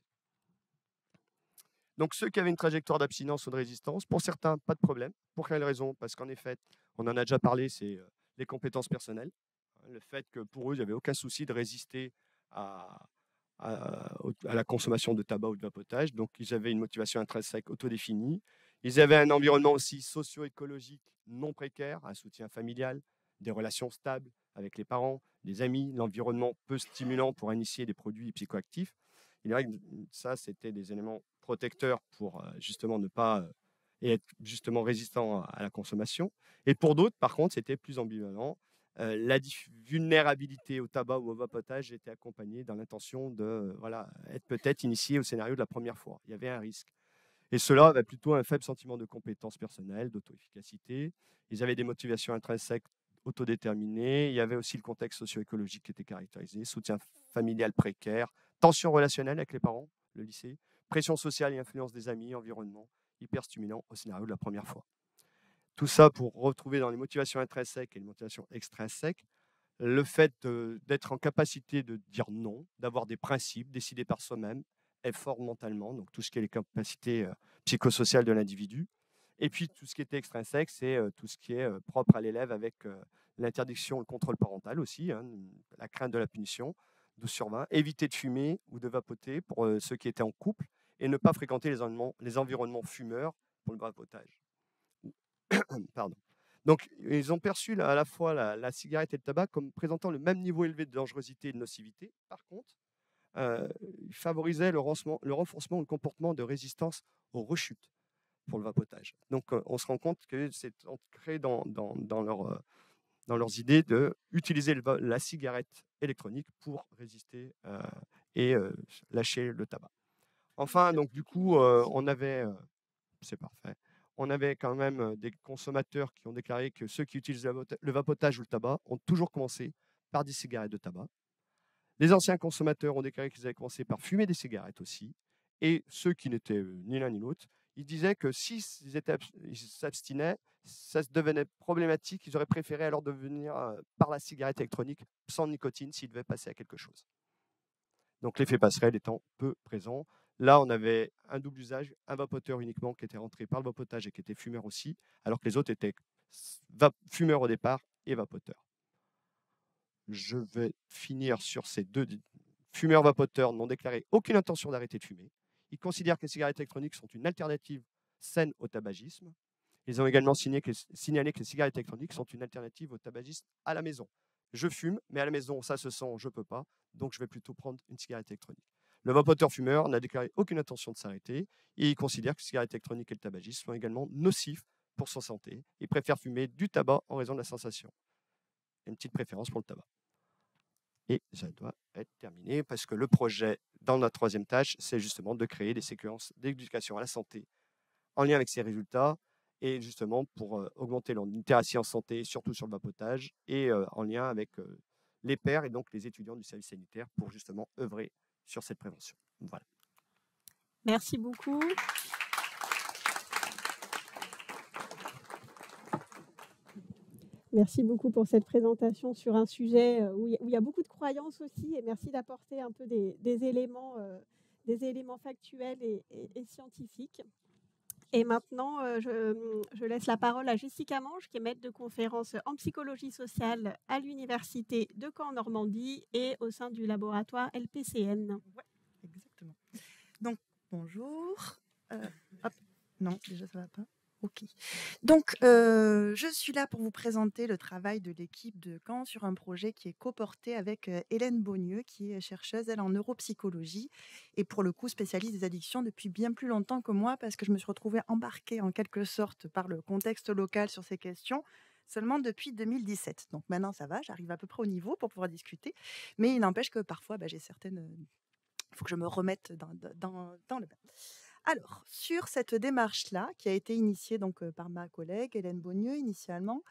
C: Donc ceux qui avaient une trajectoire d'abstinence ou de résistance, pour certains, pas de problème. Pour quelle raison? Parce qu'en effet, on en a déjà parlé, c'est les compétences personnelles. Le fait que pour eux, il n'y avait aucun souci de résister à, à la consommation de tabac ou de vapotage. Donc ils avaient une motivation intrinsèque autodéfinie. Ils avaient un environnement aussi socio-écologique non précaire, un soutien familial, des relations stables avec les parents, des amis, l'environnement peu stimulant pour initier des produits psychoactifs. Il est vrai que ça, c'était des éléments protecteurs pour justement ne pas et être justement résistant à la consommation. Et pour d'autres, par contre, c'était plus ambivalent. La vulnérabilité au tabac ou au vapotage était accompagnée dans l'intention de être peut-être initié au scénario de la première fois. Il y avait un risque. Et cela avait plutôt un faible sentiment de compétence personnelle, d'auto-efficacité. Ils avaient des motivations intrinsèques autodéterminées. Il y avait aussi le contexte socio-écologique qui était caractérisé, soutien familial précaire, tension relationnelle avec les parents, le lycée, pression sociale et influence des amis, environnement, hyper stimulant au scénario de la première fois. Tout ça pour retrouver dans les motivations intrinsèques et les motivations extrinsèques le fait d'être en capacité de dire non, d'avoir des principes décidés par soi-même, est fort mentalement, donc tout ce qui est les capacités psychosociales de l'individu. Et puis tout ce qui était extrinsèque, c'est tout ce qui est propre à l'élève avec l'interdiction, le contrôle parental aussi, hein, la crainte de la punition, 12/20, éviter de fumer ou de vapoter pour ceux qui étaient en couple et ne pas fréquenter les environnements fumeurs pour le vapotage. Pardon. Donc, ils ont perçu à la fois la cigarette et le tabac comme présentant le même niveau élevé de dangerosité et de nocivité. Par contre, ils favorisaient le renforcement ou le comportement de résistance aux rechutes pour le vapotage. Donc, on se rend compte que c'est ancré dans leurs idées d'utiliser la cigarette électronique pour résister et lâcher le tabac. Enfin, donc du coup, on avait... c'est parfait. On avait quand même des consommateurs qui ont déclaré que ceux qui utilisent le vapotage ou le tabac ont toujours commencé par des cigarettes de tabac. Les anciens consommateurs ont déclaré qu'ils avaient commencé par fumer des cigarettes aussi. Et ceux qui n'étaient ni l'un ni l'autre, ils disaient que s'ils s'abstinaient, ça devenait problématique. Ils auraient préféré alors devenir par la cigarette électronique sans nicotine s'ils devaient passer à quelque chose. Donc l'effet passerelle étant peu présent. Là, on avait un double usage, un vapoteur uniquement qui était rentré par le vapotage et qui était fumeur aussi, alors que les autres étaient fumeurs au départ et vapoteurs. Je vais finir sur ces deux fumeurs vapoteurs n'ont déclaré aucune intention d'arrêter de fumer. Ils considèrent que les cigarettes électroniques sont une alternative saine au tabagisme. Ils ont également signalé que les cigarettes électroniques sont une alternative au tabagisme à la maison. Je fume, mais à la maison, ça se sent, je ne peux pas, donc je vais plutôt prendre une cigarette électronique. Le vapoteur fumeur n'a déclaré aucune intention de s'arrêter et il considère que les cigarettes électroniques et le tabagisme sont également nocifs pour sa santé. Il préfère fumer du tabac en raison de la sensation. Une petite préférence pour le tabac. Et ça doit être terminé parce que le projet, dans notre troisième tâche, c'est justement de créer des séquences d'éducation à la santé en lien avec ces résultats et justement pour augmenter leur littératie en santé, surtout sur le vapotage, et en lien avec les pairs et donc les étudiants du service sanitaire pour justement œuvrer sur cette prévention. Voilà.
A: Merci beaucoup. Merci beaucoup pour cette présentation sur un sujet où il y a beaucoup de croyances aussi, et merci d'apporter un peu des éléments factuels et scientifiques. Et maintenant, je laisse la parole à Jessica Mange, qui est maître de conférence en psychologie sociale à l'Université de Caen Normandie et au sein du laboratoire LPCN.
D: Ouais, exactement. Donc, bonjour. Hop, non, déjà ça va pas. Ok. Donc, je suis là pour vous présenter le travail de l'équipe de Caen sur un projet qui est coporté avec Hélène Beaunieu, qui est chercheuse, elle, en neuropsychologie, et pour le coup spécialiste des addictions depuis bien plus longtemps que moi, parce que je me suis retrouvée embarquée en quelque sorte par le contexte local sur ces questions seulement depuis 2017. Donc maintenant, ça va, j'arrive à peu près au niveau pour pouvoir discuter, mais il n'empêche que parfois, j'ai certaines... Il faut que je me remette dans le bain. Alors, sur cette démarche-là, qui a été initiée donc par ma collègue Hélène Beaunieu initialement,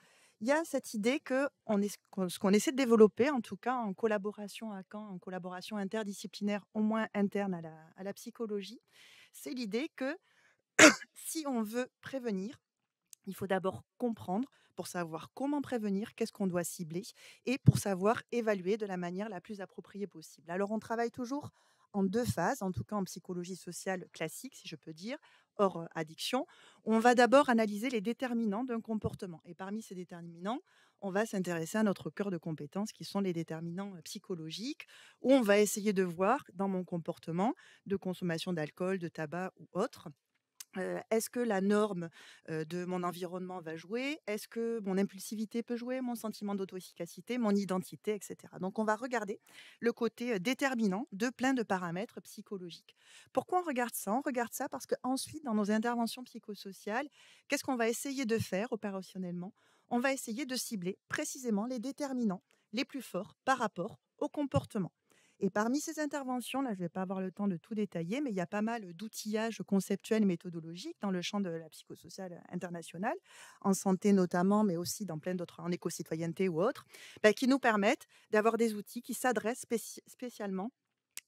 D: il y a cette idée ce qu'on essaie de développer, en tout cas en collaboration à Caen, en collaboration interdisciplinaire, au moins interne à la psychologie, c'est l'idée que si on veut prévenir, il faut d'abord comprendre pour savoir comment prévenir, qu'est-ce qu'on doit cibler et pour savoir évaluer de la manière la plus appropriée possible. Alors, on travaille toujours en deux phases, en tout cas en psychologie sociale classique, si je peux dire, hors addiction. On va d'abord analyser les déterminants d'un comportement. Et parmi ces déterminants, on va s'intéresser à notre cœur de compétences qui sont les déterminants psychologiques, où on va essayer de voir dans mon comportement de consommation d'alcool, de tabac ou autre, est-ce que la norme, de mon environnement va jouer? Est-ce que mon impulsivité peut jouer? Mon sentiment d'auto-efficacité, mon identité, et cetera. Donc on va regarder le côté, déterminant de plein de paramètres psychologiques. Pourquoi on regarde ça? On regarde ça parce qu'ensuite, dans nos interventions psychosociales, qu'est-ce qu'on va essayer de faire opérationnellement? On va essayer de cibler précisément les déterminants les plus forts par rapport au comportement. Et parmi ces interventions, là, je ne vais pas avoir le temps de tout détailler, mais il y a pas mal d'outillages conceptuels et méthodologiques dans le champ de la psychosociale internationale, en santé notamment, mais aussi dans plein d'autres, en éco-citoyenneté ou autres, qui nous permettent d'avoir des outils qui s'adressent spécialement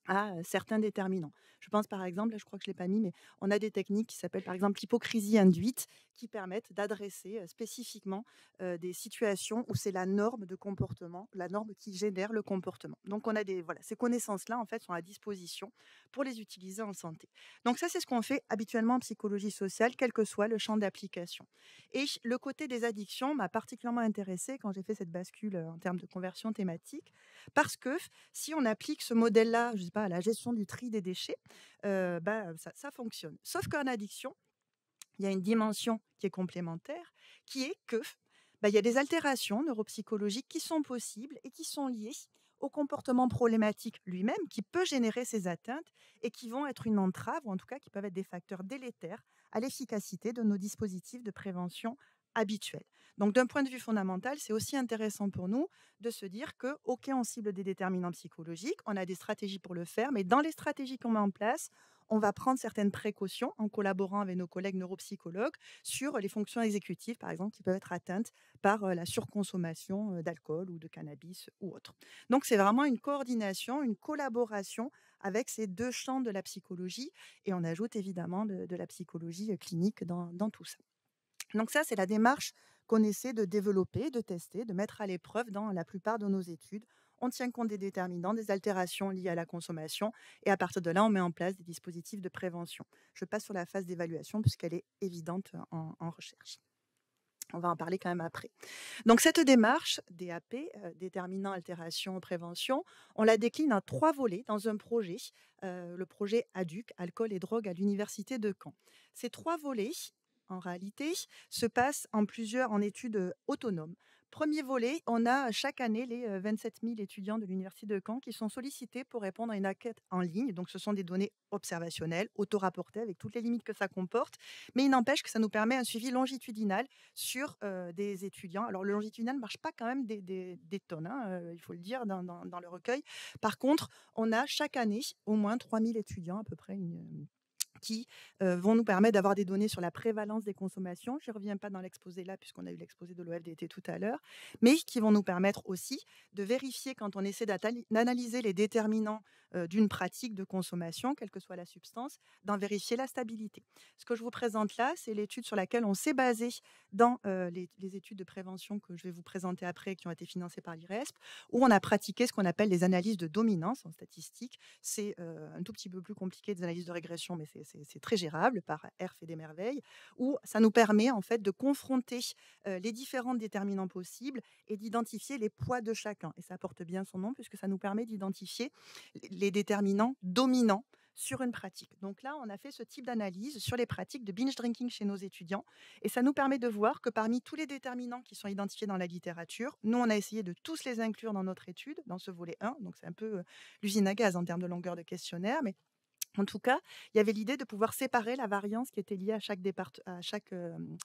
D: à certains déterminants. Je pense par exemple, là, je crois que je ne l'ai pas mis, mais on a des techniques qui s'appellent par exemple l'hypocrisie induite, qui permettent d'adresser spécifiquement des situations où c'est la norme de comportement, la norme qui génère le comportement. Donc on a voilà, ces connaissances-là en fait sont à disposition pour les utiliser en santé. Donc ça c'est ce qu'on fait habituellement en psychologie sociale, quel que soit le champ d'application. Et le côté des addictions m'a particulièrement intéressée quand j'ai fait cette bascule en termes de conversion thématique, parce que si on applique ce modèle-là, je sais pas, à la gestion du tri des déchets, ça fonctionne. Sauf qu'en addiction, il y a une dimension qui est complémentaire, qui est que il y a des altérations neuropsychologiques qui sont possibles et qui sont liées au comportement problématique lui-même, qui peut générer ces atteintes et qui vont être une entrave, ou en tout cas qui peuvent être des facteurs délétères à l'efficacité de nos dispositifs de prévention habituels. Donc d'un point de vue fondamental, c'est aussi intéressant pour nous de se dire que, OK, on cible des déterminants psychologiques, on a des stratégies pour le faire, mais dans les stratégies qu'on met en place, on va prendre certaines précautions en collaborant avec nos collègues neuropsychologues sur les fonctions exécutives, par exemple, qui peuvent être atteintes par la surconsommation d'alcool ou de cannabis ou autre. Donc, c'est vraiment une coordination, une collaboration avec ces deux champs de la psychologie et on ajoute évidemment de la psychologie clinique dans tout ça. Donc ça, c'est la démarche qu'on essaie de développer, de tester, de mettre à l'épreuve dans la plupart de nos études. On tient compte des déterminants, des altérations liées à la consommation et à partir de là, on met en place des dispositifs de prévention. Je passe sur la phase d'évaluation puisqu'elle est évidente en recherche. On va en parler quand même après. Donc cette démarche DAP, déterminant, altération, prévention, on la décline en 3 volets dans un projet, le projet ADUC, alcool et drogue à l'université de Caen. Ces 3 volets, en réalité, se passent en études autonomes. Premier volet, on a chaque année les 27 000 étudiants de l'université de Caen qui sont sollicités pour répondre à une enquête en ligne. Donc ce sont des données observationnelles, auto-rapportées avec toutes les limites que ça comporte. Mais il n'empêche que ça nous permet un suivi longitudinal sur des étudiants. Alors le longitudinal ne marche pas quand même des tonnes, hein, il faut le dire, dans le recueil. Par contre, on a chaque année au moins 3 000 étudiants à peu près, qui vont nous permettre d'avoir des données sur la prévalence des consommations. Je ne reviens pas dans l'exposé là, puisqu'on a eu l'exposé de l'OFDT tout à l'heure, mais qui vont nous permettre aussi de vérifier quand on essaie d'analyser les déterminants d'une pratique de consommation, quelle que soit la substance, d'en vérifier la stabilité. Ce que je vous présente là, c'est l'étude sur laquelle on s'est basé dans les études de prévention que je vais vous présenter après, qui ont été financées par l'IRESP, où on a pratiqué ce qu'on appelle les analyses de dominance en statistique. C'est un tout petit peu plus compliqué des analyses de régression, mais c'est très gérable par R fait des merveilles, où ça nous permet en fait de confronter les différents déterminants possibles et d'identifier les poids de chacun. Et ça porte bien son nom puisque ça nous permet d'identifier les déterminants dominants sur une pratique. Donc là, on a fait ce type d'analyse sur les pratiques de binge drinking chez nos étudiants et ça nous permet de voir que parmi tous les déterminants qui sont identifiés dans la littérature, nous, on a essayé de tous les inclure dans notre étude, dans ce volet 1, donc c'est un peu l'usine à gaz en termes de longueur de questionnaire, mais en tout cas, il y avait l'idée de pouvoir séparer la variance qui était liée à chaque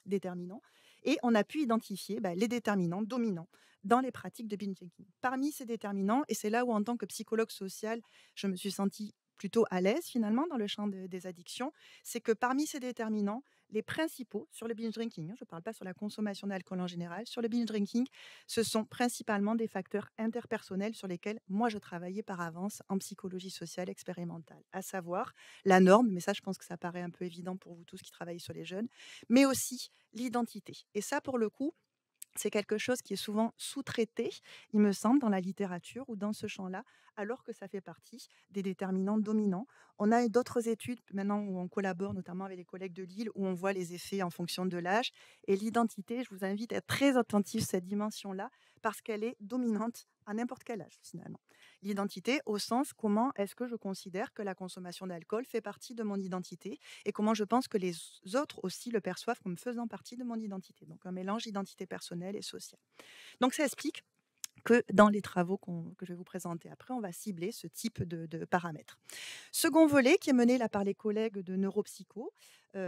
D: déterminant. Et on a pu identifier les déterminants dominants dans les pratiques de binge drinking. Parmi ces déterminants, et c'est là où en tant que psychologue social, je me suis sentie plutôt à l'aise finalement dans le champ des addictions, c'est que parmi ces déterminants, les principaux sur le binge drinking, je ne parle pas sur la consommation d'alcool en général, sur le binge drinking, ce sont principalement des facteurs interpersonnels sur lesquels moi je travaillais par avance en psychologie sociale expérimentale, à savoir la norme, mais ça je pense que ça paraît un peu évident pour vous tous qui travaillez sur les jeunes, mais aussi l'identité. Et ça pour le coup, c'est quelque chose qui est souvent sous-traité, il me semble, dans la littérature ou dans ce champ-là, alors que ça fait partie des déterminants dominants. On a d'autres études maintenant où on collabore notamment avec les collègues de Lille, où on voit les effets en fonction de l'âge. Et l'identité, je vous invite à être très attentif à cette dimension-là, parce qu'elle est dominante à n'importe quel âge, finalement. L'identité au sens comment est-ce que je considère que la consommation d'alcool fait partie de mon identité et comment je pense que les autres aussi le perçoivent comme faisant partie de mon identité. Donc un mélange d'identité personnelle et sociale. Donc ça explique que dans les travaux que je vais vous présenter après, on va cibler ce type de paramètres. Second volet qui est mené là par les collègues de neuropsycho,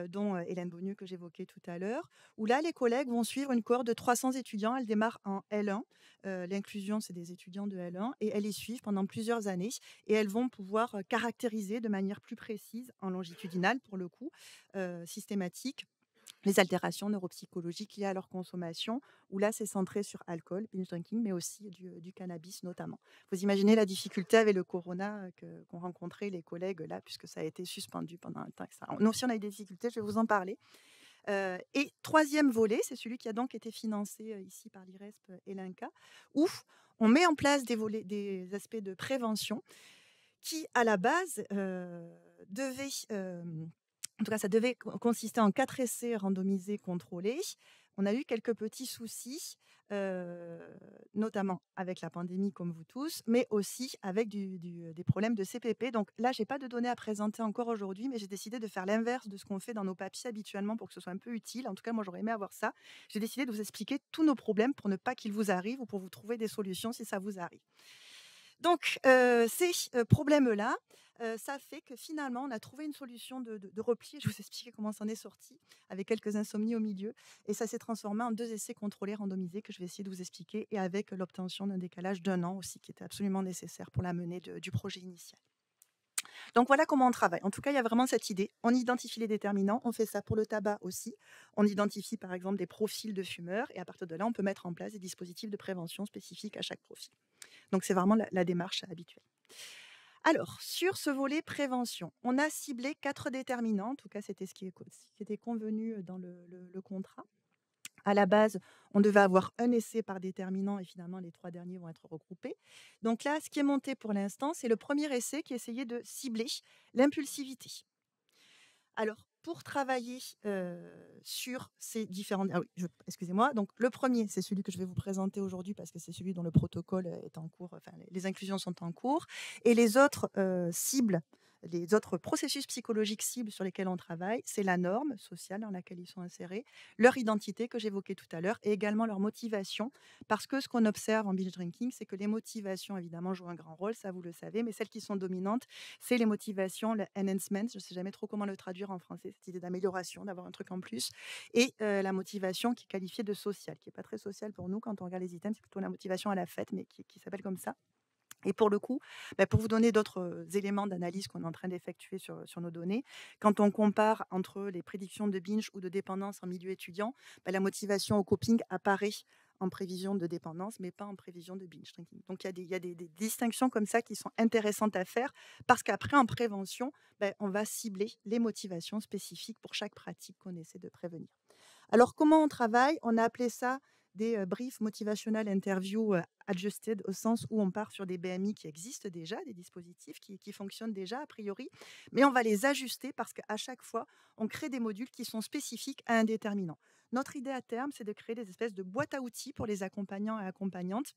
D: dont Hélène Bonnu que j'évoquais tout à l'heure, où là les collègues vont suivre une cohorte de 300 étudiants. Elle démarre en L1. L'inclusion, c'est des étudiants de L1 et elles les suivent pendant plusieurs années et elles vont pouvoir caractériser de manière plus précise, en longitudinale pour le coup, systématique, les altérations neuropsychologiques liées à leur consommation, où là, c'est centré sur alcool, binge drinking, mais aussi du cannabis notamment. Vous imaginez la difficulté avec le corona qu'ont rencontré les collègues là, puisque ça a été suspendu pendant un temps. Nous aussi, on a eu des difficultés, je vais vous en parler. Et troisième volet, c'est celui qui a donc été financé ici par l'IRESP et l'INCA, où on met en place des aspects de prévention qui, à la base, en tout cas, ça devait consister en 4 essais randomisés contrôlés. On a eu quelques petits soucis, notamment avec la pandémie, comme vous tous, mais aussi avec des problèmes de CPP. Donc là, je n'ai pas de données à présenter encore aujourd'hui, mais j'ai décidé de faire l'inverse de ce qu'on fait dans nos papiers habituellement pour que ce soit un peu utile. En tout cas, moi, j'aurais aimé avoir ça. J'ai décidé de vous expliquer tous nos problèmes pour ne pas qu'ils vous arrivent ou pour vous trouver des solutions si ça vous arrive. Donc, ces problèmes-là, ça fait que finalement, on a trouvé une solution de repli. Je vais vous expliquer comment ça en est sorti, avec quelques insomnies au milieu. Et ça s'est transformé en 2 essais contrôlés randomisés que je vais essayer de vous expliquer, et avec l'obtention d'un décalage d'1 an aussi, qui était absolument nécessaire pour la menée du projet initial. Donc voilà comment on travaille. En tout cas, il y a vraiment cette idée. On identifie les déterminants. On fait ça pour le tabac aussi. On identifie par exemple des profils de fumeurs. Et à partir de là, on peut mettre en place des dispositifs de prévention spécifiques à chaque profil. Donc c'est vraiment la démarche habituelle. Alors, sur ce volet prévention, on a ciblé 4 déterminants. En tout cas, c'était ce qui était convenu dans le contrat. À la base, on devait avoir un essai par déterminant et finalement, les 3 derniers vont être regroupés. Donc là, ce qui est monté pour l'instant, c'est le premier essai qui essayait de cibler l'impulsivité. Alors, pour travailler sur ces différentes... Ah oui, excusez-moi. Donc, le premier, c'est celui que je vais vous présenter aujourd'hui parce que c'est celui dont le protocole est en cours, enfin, les inclusions sont en cours. Et les autres cibles, les autres processus psychologiques cibles sur lesquels on travaille, c'est la norme sociale dans laquelle ils sont insérés, leur identité que j'évoquais tout à l'heure et également leur motivation. Parce que ce qu'on observe en binge drinking, c'est que les motivations, évidemment, jouent un grand rôle, ça vous le savez, mais celles qui sont dominantes, c'est les motivations, le enhancement, je ne sais jamais trop comment le traduire en français, cette idée d'amélioration, d'avoir un truc en plus, et la motivation qui est qualifiée de sociale, qui n'est pas très sociale pour nous quand on regarde les items, c'est plutôt la motivation à la fête, mais qui s'appelle comme ça. Et pour le coup, pour vous donner d'autres éléments d'analyse qu'on est en train d'effectuer sur nos données, quand on compare entre les prédictions de binge ou de dépendance en milieu étudiant, la motivation au coping apparaît en prévision de dépendance, mais pas en prévision de binge drinking. Donc, il y a des distinctions comme ça qui sont intéressantes à faire, parce qu'après, en prévention, on va cibler les motivations spécifiques pour chaque pratique qu'on essaie de prévenir. Alors, comment on travaille? On a appelé ça des briefs motivational interview adjusted, au sens où on part sur des BMI qui existent déjà, des dispositifs qui fonctionnent déjà a priori, mais on va les ajuster parce qu'à chaque fois, on crée des modules qui sont spécifiques à un déterminant. Notre idée à terme, c'est de créer des espèces de boîtes à outils pour les accompagnants et accompagnantes,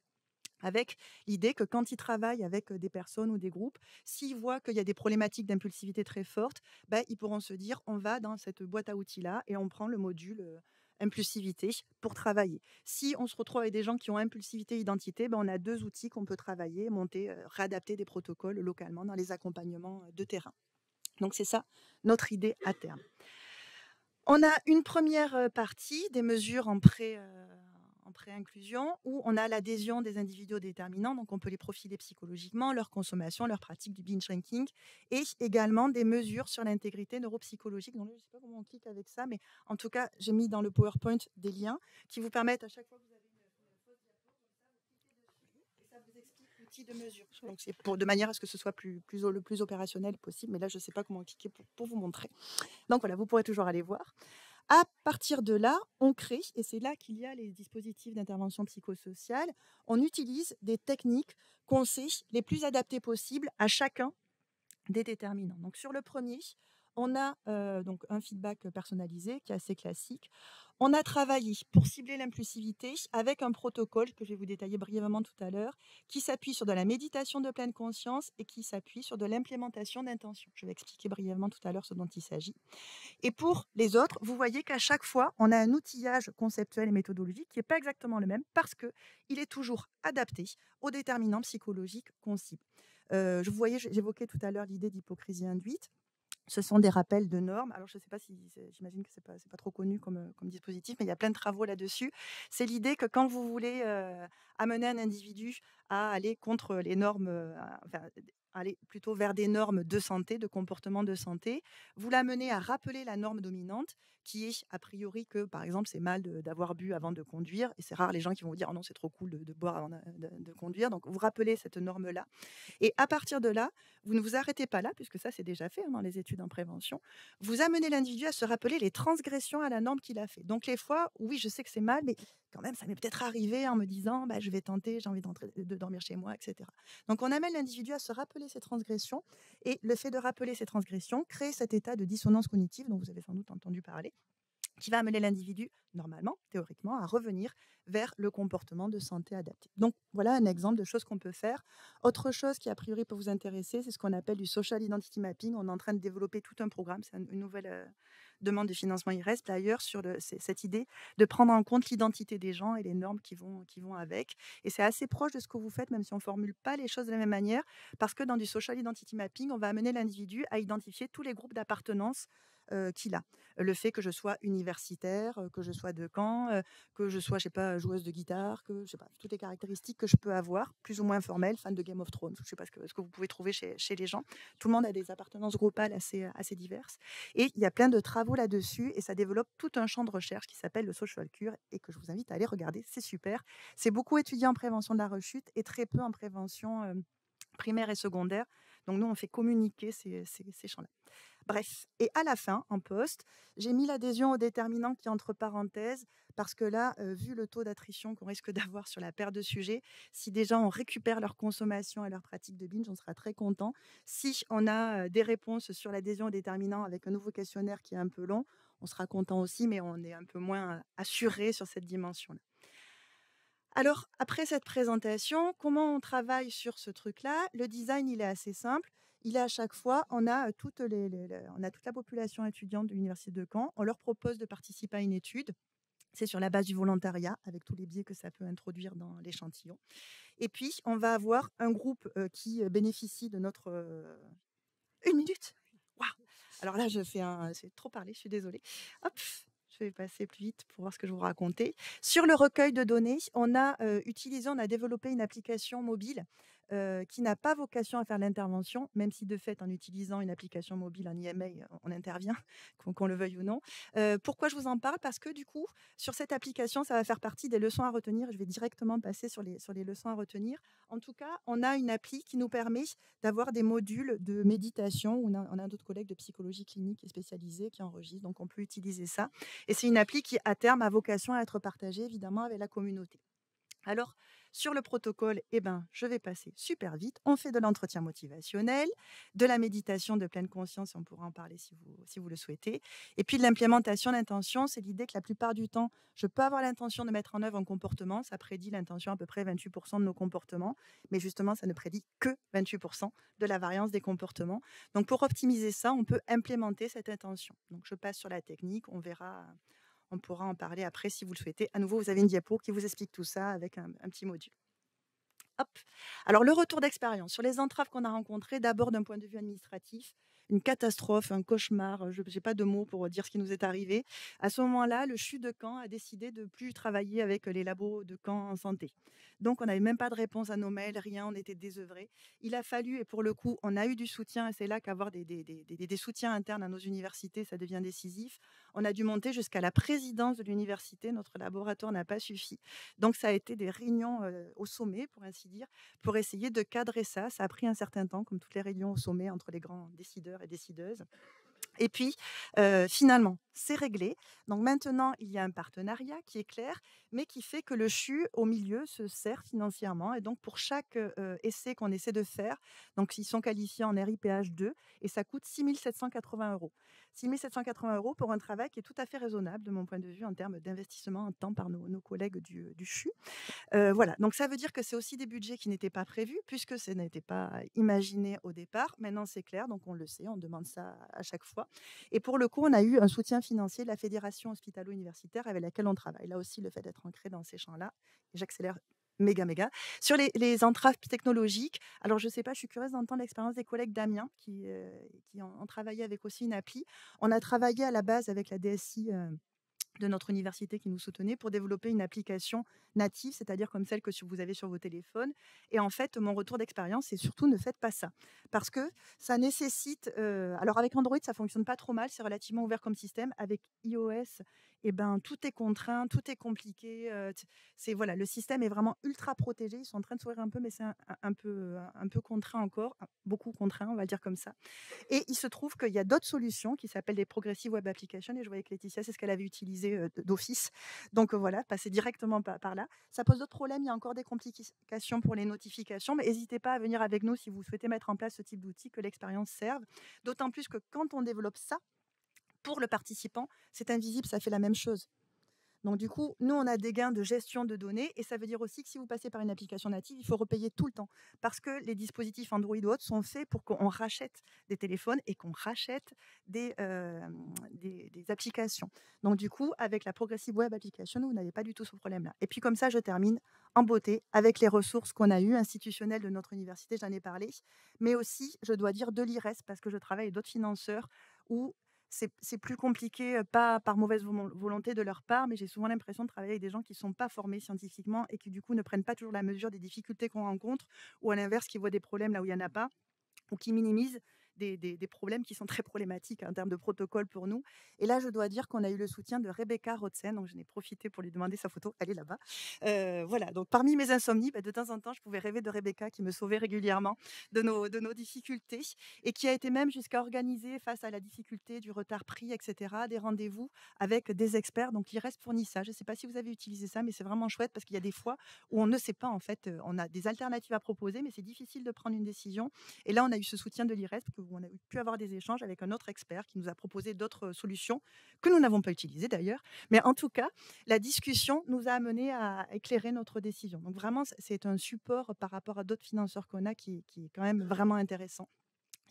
D: avec l'idée que quand ils travaillent avec des personnes ou des groupes, s'ils voient qu'il y a des problématiques d'impulsivité très fortes, ils pourront se dire on va dans cette boîte à outils-là et on prend le module impulsivité pour travailler. Si on se retrouve avec des gens qui ont impulsivité, identité, on a 2 outils qu'on peut travailler, monter, réadapter des protocoles localement dans les accompagnements de terrain. Donc c'est ça notre idée à terme. On a une première partie, des mesures en en pré-inclusion, où on a l'adhésion des individus aux déterminants, donc on peut les profiler psychologiquement, leur consommation, leur pratique du binge drinking, et également des mesures sur l'intégrité neuropsychologique. Donc, je ne sais pas comment on clique avec ça, mais en tout cas, j'ai mis dans le PowerPoint des liens qui vous permettent à chaque fois que vous avez et ça vous explique l'outil de mesure. Donc c'est de manière à ce que ce soit le plus opérationnel possible, mais là je ne sais pas comment cliquer pour vous montrer. Donc voilà, vous pourrez toujours aller voir. À partir de là, on crée, et c'est là qu'il y a les dispositifs d'intervention psychosociale, on utilise des techniques qu'on sait les plus adaptées possibles à chacun des déterminants. Donc sur le premier, on a donc un feedback personnalisé qui est assez classique. On a travaillé pour cibler l'impulsivité avec un protocole que je vais vous détailler brièvement tout à l'heure, qui s'appuie sur de la méditation de pleine conscience et qui s'appuie sur de l'implémentation d'intention. Je vais expliquer brièvement tout à l'heure ce dont il s'agit. Et pour les autres, vous voyez qu'à chaque fois, on a un outillage conceptuel et méthodologique qui n'est pas exactement le même parce qu'il est toujours adapté aux déterminants psychologiques qu'on cible. J'évoquais tout à l'heure l'idée d'hypocrisie induite. Ce sont des rappels de normes. Alors, je ne sais pas si, j'imagine que ce n'est pas trop connu comme dispositif, mais il y a plein de travaux là-dessus. C'est l'idée que quand vous voulez amener un individu à aller contre les normes, aller plutôt vers des normes de santé, de comportement de santé, vous l'amenez à rappeler la norme dominante, qui est a priori que, par exemple, c'est mal d'avoir bu avant de conduire. Et c'est rare les gens qui vont vous dire « Oh non, c'est trop cool de boire avant de conduire ». Donc, vous rappelez cette norme-là. Et à partir de là, vous ne vous arrêtez pas là, puisque ça, c'est déjà fait dans les études en prévention. Vous amenez l'individu à se rappeler les transgressions à la norme qu'il a fait. Donc, les fois, oui, je sais que c'est mal, mais quand même, ça m'est peut-être arrivé en me disant je vais tenter, j'ai envie de dormir chez moi, etc. Donc, on amène l'individu à se rappeler ses transgressions. Et le fait de rappeler ces transgressions crée cet état de dissonance cognitive dont vous avez sans doute entendu parler, qui va amener l'individu, normalement, théoriquement, à revenir vers le comportement de santé adapté. Donc, voilà un exemple de choses qu'on peut faire. Autre chose qui, a priori, peut vous intéresser, c'est ce qu'on appelle du social identity mapping. On est en train de développer tout un programme. C'est une nouvelle demande de financement IRESP, d'ailleurs, sur cette idée de prendre en compte l'identité des gens et les normes qui vont avec. Et c'est assez proche de ce que vous faites, même si on ne formule pas les choses de la même manière, parce que dans du social identity mapping, on va amener l'individu à identifier tous les groupes d'appartenance qu'il a. Le fait que je sois universitaire, que je sois de Caen, que je sois, je sais pas, joueuse de guitare, que je sais pas, toutes les caractéristiques que je peux avoir, plus ou moins formelles, fan de Game of Thrones, je sais pas ce que vous pouvez trouver chez les gens. Tout le monde a des appartenances groupales assez diverses. Et il y a plein de travaux là-dessus et ça développe tout un champ de recherche qui s'appelle le social cure et que je vous invite à aller regarder, c'est super. C'est beaucoup étudié en prévention de la rechute et très peu en prévention primaire et secondaire. Donc nous, on fait communiquer ces champs-là. Bref, et à la fin, en poste, j'ai mis l'adhésion au déterminant qui est entre parenthèses, parce que là, vu le taux d'attrition qu'on risque d'avoir sur la paire de sujets, si des gens on récupère leur consommation et leur pratique de binge, on sera très content. Si on a des réponses sur l'adhésion au déterminant avec un nouveau questionnaire qui est un peu long, on sera content aussi, mais on est un peu moins assuré sur cette dimension-là. Alors, après cette présentation, comment on travaille sur ce truc-là? Le design, il est assez simple. Il est à chaque fois, on a toute la population étudiante de l'Université de Caen. On leur propose de participer à une étude. C'est sur la base du volontariat, avec tous les biais que ça peut introduire dans l'échantillon. Et puis, on va avoir un groupe qui bénéficie de notre... 1 minute. Waouh. Alors là, c'est trop parlé, je suis désolée. Hop. Je vais passer plus vite pour voir ce que je vous racontais. Sur le recueil de données, on a développé une application mobile qui n'a pas vocation à faire l'intervention, même si de fait, en utilisant une application mobile en IMA, on intervient, qu'on le veuille ou non. Pourquoi je vous en parle? Parce que du coup, sur cette application, ça va faire partie des leçons à retenir. Je vais directement passer sur les leçons à retenir. En tout cas, on a une appli qui nous permet d'avoir des modules de méditation. On a d'autres collègues de psychologie clinique et spécialisés qui enregistrent, donc on peut utiliser ça. Et c'est une appli qui, à terme, a vocation à être partagée, évidemment, avec la communauté. Alors, sur le protocole, je vais passer super vite. On fait de l'entretien motivationnel, de la méditation de pleine conscience, on pourra en parler si vous le souhaitez. Et puis de l'implémentation d'intention, c'est l'idée que la plupart du temps, je peux avoir l'intention de mettre en œuvre un comportement. Ça prédit l'intention à peu près 28% de nos comportements. Mais justement, ça ne prédit que 28% de la variance des comportements. Donc, pour optimiser ça, on peut implémenter cette intention. Donc, je passe sur la technique, on verra... On pourra en parler après si vous le souhaitez. À nouveau, vous avez une diapo qui vous explique tout ça avec un petit module. Hop. Alors, le retour d'expérience sur les entraves qu'on a rencontrées, d'abord d'un point de vue administratif. une catastrophe, un cauchemar. Je n'ai pas de mots pour dire ce qui nous est arrivé. À ce moment-là, le CHU de Caen a décidé de plus travailler avec les labos de Caen en santé. Donc, on n'avait même pas de réponse à nos mails, rien, on était désœuvrés. Il a fallu, et pour le coup, on a eu du soutien, et c'est là qu'avoir des soutiens internes à nos universités, ça devient décisif. On a dû monter jusqu'à la présidence de l'université, notre laboratoire n'a pas suffi. Donc, ça a été des réunions au sommet, pour ainsi dire, pour essayer de cadrer ça. Ça a pris un certain temps, comme toutes les réunions au sommet entre les grands décideurs et décideuses. Et puis, finalement, c'est réglé. Donc maintenant, il y a un partenariat qui est clair, mais qui fait que le CHU, au milieu, se sert financièrement. Et donc, pour chaque essai qu'on essaie de faire, donc ils sont qualifiés en RIPH2 et ça coûte 6 780 €. 6 780 € pour un travail qui est tout à fait raisonnable, de mon point de vue, en termes d'investissement en temps par nos collègues du CHU. Voilà, donc ça veut dire que c'est aussi des budgets qui n'étaient pas prévus, puisque ça n'était pas imaginé au départ. Maintenant, c'est clair, donc on le sait, on demande ça à chaque fois. Et pour le coup, on a eu un soutien financier de la Fédération hospitalo-universitaire avec laquelle on travaille. Là aussi, le fait d'être ancré dans ces champs-là, j'accélère méga. Sur les entraves technologiques, alors je ne sais pas, je suis curieuse d'entendre l'expérience des collègues d'Amiens qui ont travaillé avec aussi une appli. On a travaillé à la base avec la DSI de notre université qui nous soutenait pour développer une application native, c'est-à-dire comme celle que vous avez sur vos téléphones. Et en fait, mon retour d'expérience, c'est surtout ne faites pas ça. Parce que ça nécessite... alors avec Android, ça ne fonctionne pas trop mal, c'est relativement ouvert comme système. Avec iOS, eh ben, tout est contraint, tout est compliqué. Voilà, le système est vraiment ultra protégé. Ils sont en train de s'ouvrir un peu, mais c'est un peu contraint encore, beaucoup contraint, on va le dire comme ça. Et il se trouve qu'il y a d'autres solutions qui s'appellent des Progressive Web Applications. Et je voyais que Laetitia, c'est ce qu'elle avait utilisé d'office. Donc voilà, passer directement par là. Ça pose d'autres problèmes. Il y a encore des complications pour les notifications. Mais n'hésitez pas à venir avec nous si vous souhaitez mettre en place ce type d'outil, que l'expérience serve. D'autant plus que quand on développe ça, pour le participant, c'est invisible, ça fait la même chose. Donc du coup, nous, on a des gains de gestion de données et ça veut dire aussi que si vous passez par une application native, il faut repayer tout le temps parce que les dispositifs Android ou autres sont faits pour qu'on rachète des téléphones et qu'on rachète des applications. Donc du coup, avec la Progressive Web Application, vous n'avez pas du tout ce problème-là. Et puis comme ça, je termine en beauté avec les ressources qu'on a eues, institutionnelles de notre université, j'en ai parlé, mais aussi, je dois dire, de l'IRES parce que je travaille avec d'autres financeurs où c'est plus compliqué, pas par mauvaise volonté de leur part, mais j'ai souvent l'impression de travailler avec des gens qui ne sont pas formés scientifiquement et qui, du coup, ne prennent pas toujours la mesure des difficultés qu'on rencontre ou à l'inverse, qui voient des problèmes là où il n'y en a pas ou qui minimisent des problèmes qui sont très problématiques en termes de protocole pour nous. Et là, je dois dire qu'on a eu le soutien de Rebecca Rotzen, donc je n'ai profité pour lui demander sa photo, elle est là-bas. Voilà, donc parmi mes insomnies, de temps en temps, je pouvais rêver de Rebecca qui me sauvait régulièrement de nos difficultés et qui a été même jusqu'à organiser face à la difficulté du retard pris, etc., des rendez-vous avec des experts. Donc, l'IRES fournit ça. Je ne sais pas si vous avez utilisé ça, mais c'est vraiment chouette parce qu'il y a des fois où on ne sait pas, en fait, on a des alternatives à proposer, mais c'est difficile de prendre une décision. Et là, on a eu ce soutien de l'IRES, où on a pu avoir des échanges avec un autre expert qui nous a proposé d'autres solutions que nous n'avons pas utilisées d'ailleurs. Mais en tout cas, la discussion nous a amené à éclairer notre décision. Donc vraiment, c'est un support par rapport à d'autres financeurs qu'on a qui est quand même vraiment intéressant.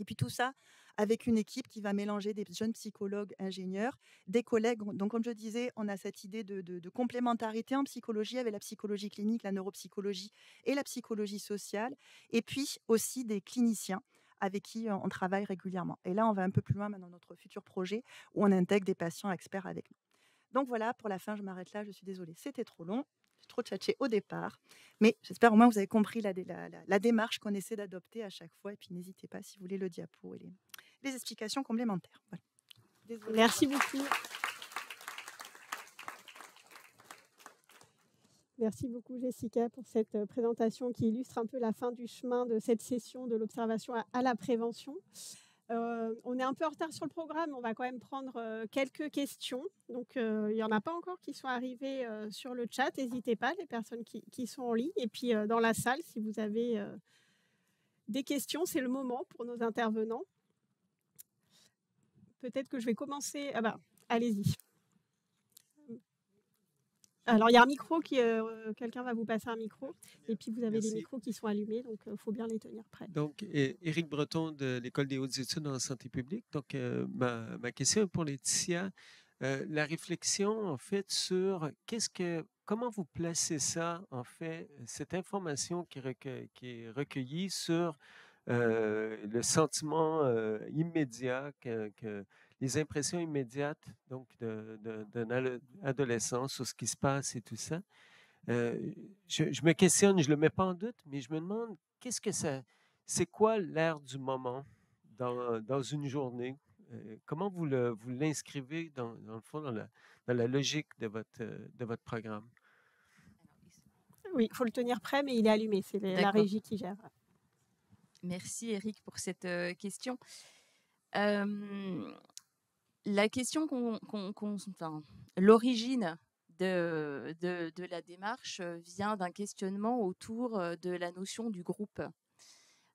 D: Et puis tout ça avec une équipe qui va mélanger des jeunes psychologues, ingénieurs, des collègues. Donc, comme je disais, on a cette idée de complémentarité en psychologie avec la psychologie clinique, la neuropsychologie et la psychologie sociale. Et puis aussi des cliniciens avec qui on travaille régulièrement. Et là, on va un peu plus loin maintenant dans notre futur projet où on intègre des patients experts avec nous. Donc voilà, pour la fin, je m'arrête là. Je suis désolée, c'était trop long. J'ai trop tchatché au départ. Mais j'espère au moins que vous avez compris la démarche qu'on essaie d'adopter à chaque fois. Et puis n'hésitez pas si vous voulez le diapo et les explications complémentaires. Voilà.
A: Désolée. Merci beaucoup. Merci beaucoup Jessica pour cette présentation qui illustre un peu la fin du chemin de cette session de l'observation à la prévention. On est un peu en retard sur le programme, on va quand même prendre quelques questions. Donc, il n'y en a pas encore qui sont arrivées sur le chat. N'hésitez pas, les personnes qui sont en ligne. Et puis, dans la salle, si vous avez des questions, c'est le moment pour nos intervenants. Peut-être que je vais commencer. Ah bah, allez-y. Alors, il y a un micro, quelqu'un va vous passer un micro. Et puis, vous avez des micros qui sont allumés, donc il faut bien les tenir prêts.
E: Donc, Éric Breton de l'École des hautes études en santé publique. Donc, ma question est pour Laetitia. La réflexion, en fait, sur comment vous placez ça, en fait, cette information qui est recueillie sur le sentiment immédiat, les impressions immédiates donc d'un adolescent sur ce qui se passe et tout ça. Je me questionne, je ne le mets pas en doute, mais je me demande c'est quoi l'air du moment dans une journée? Comment vous l'inscrivez dans le fond, dans la logique de votre programme?
A: Oui, il faut le tenir prêt, mais il est allumé. C'est la
B: D'accord.
A: régie qui gère.
B: Merci Eric pour cette question. La question enfin, l'origine de la démarche vient d'un questionnement autour de la notion du groupe.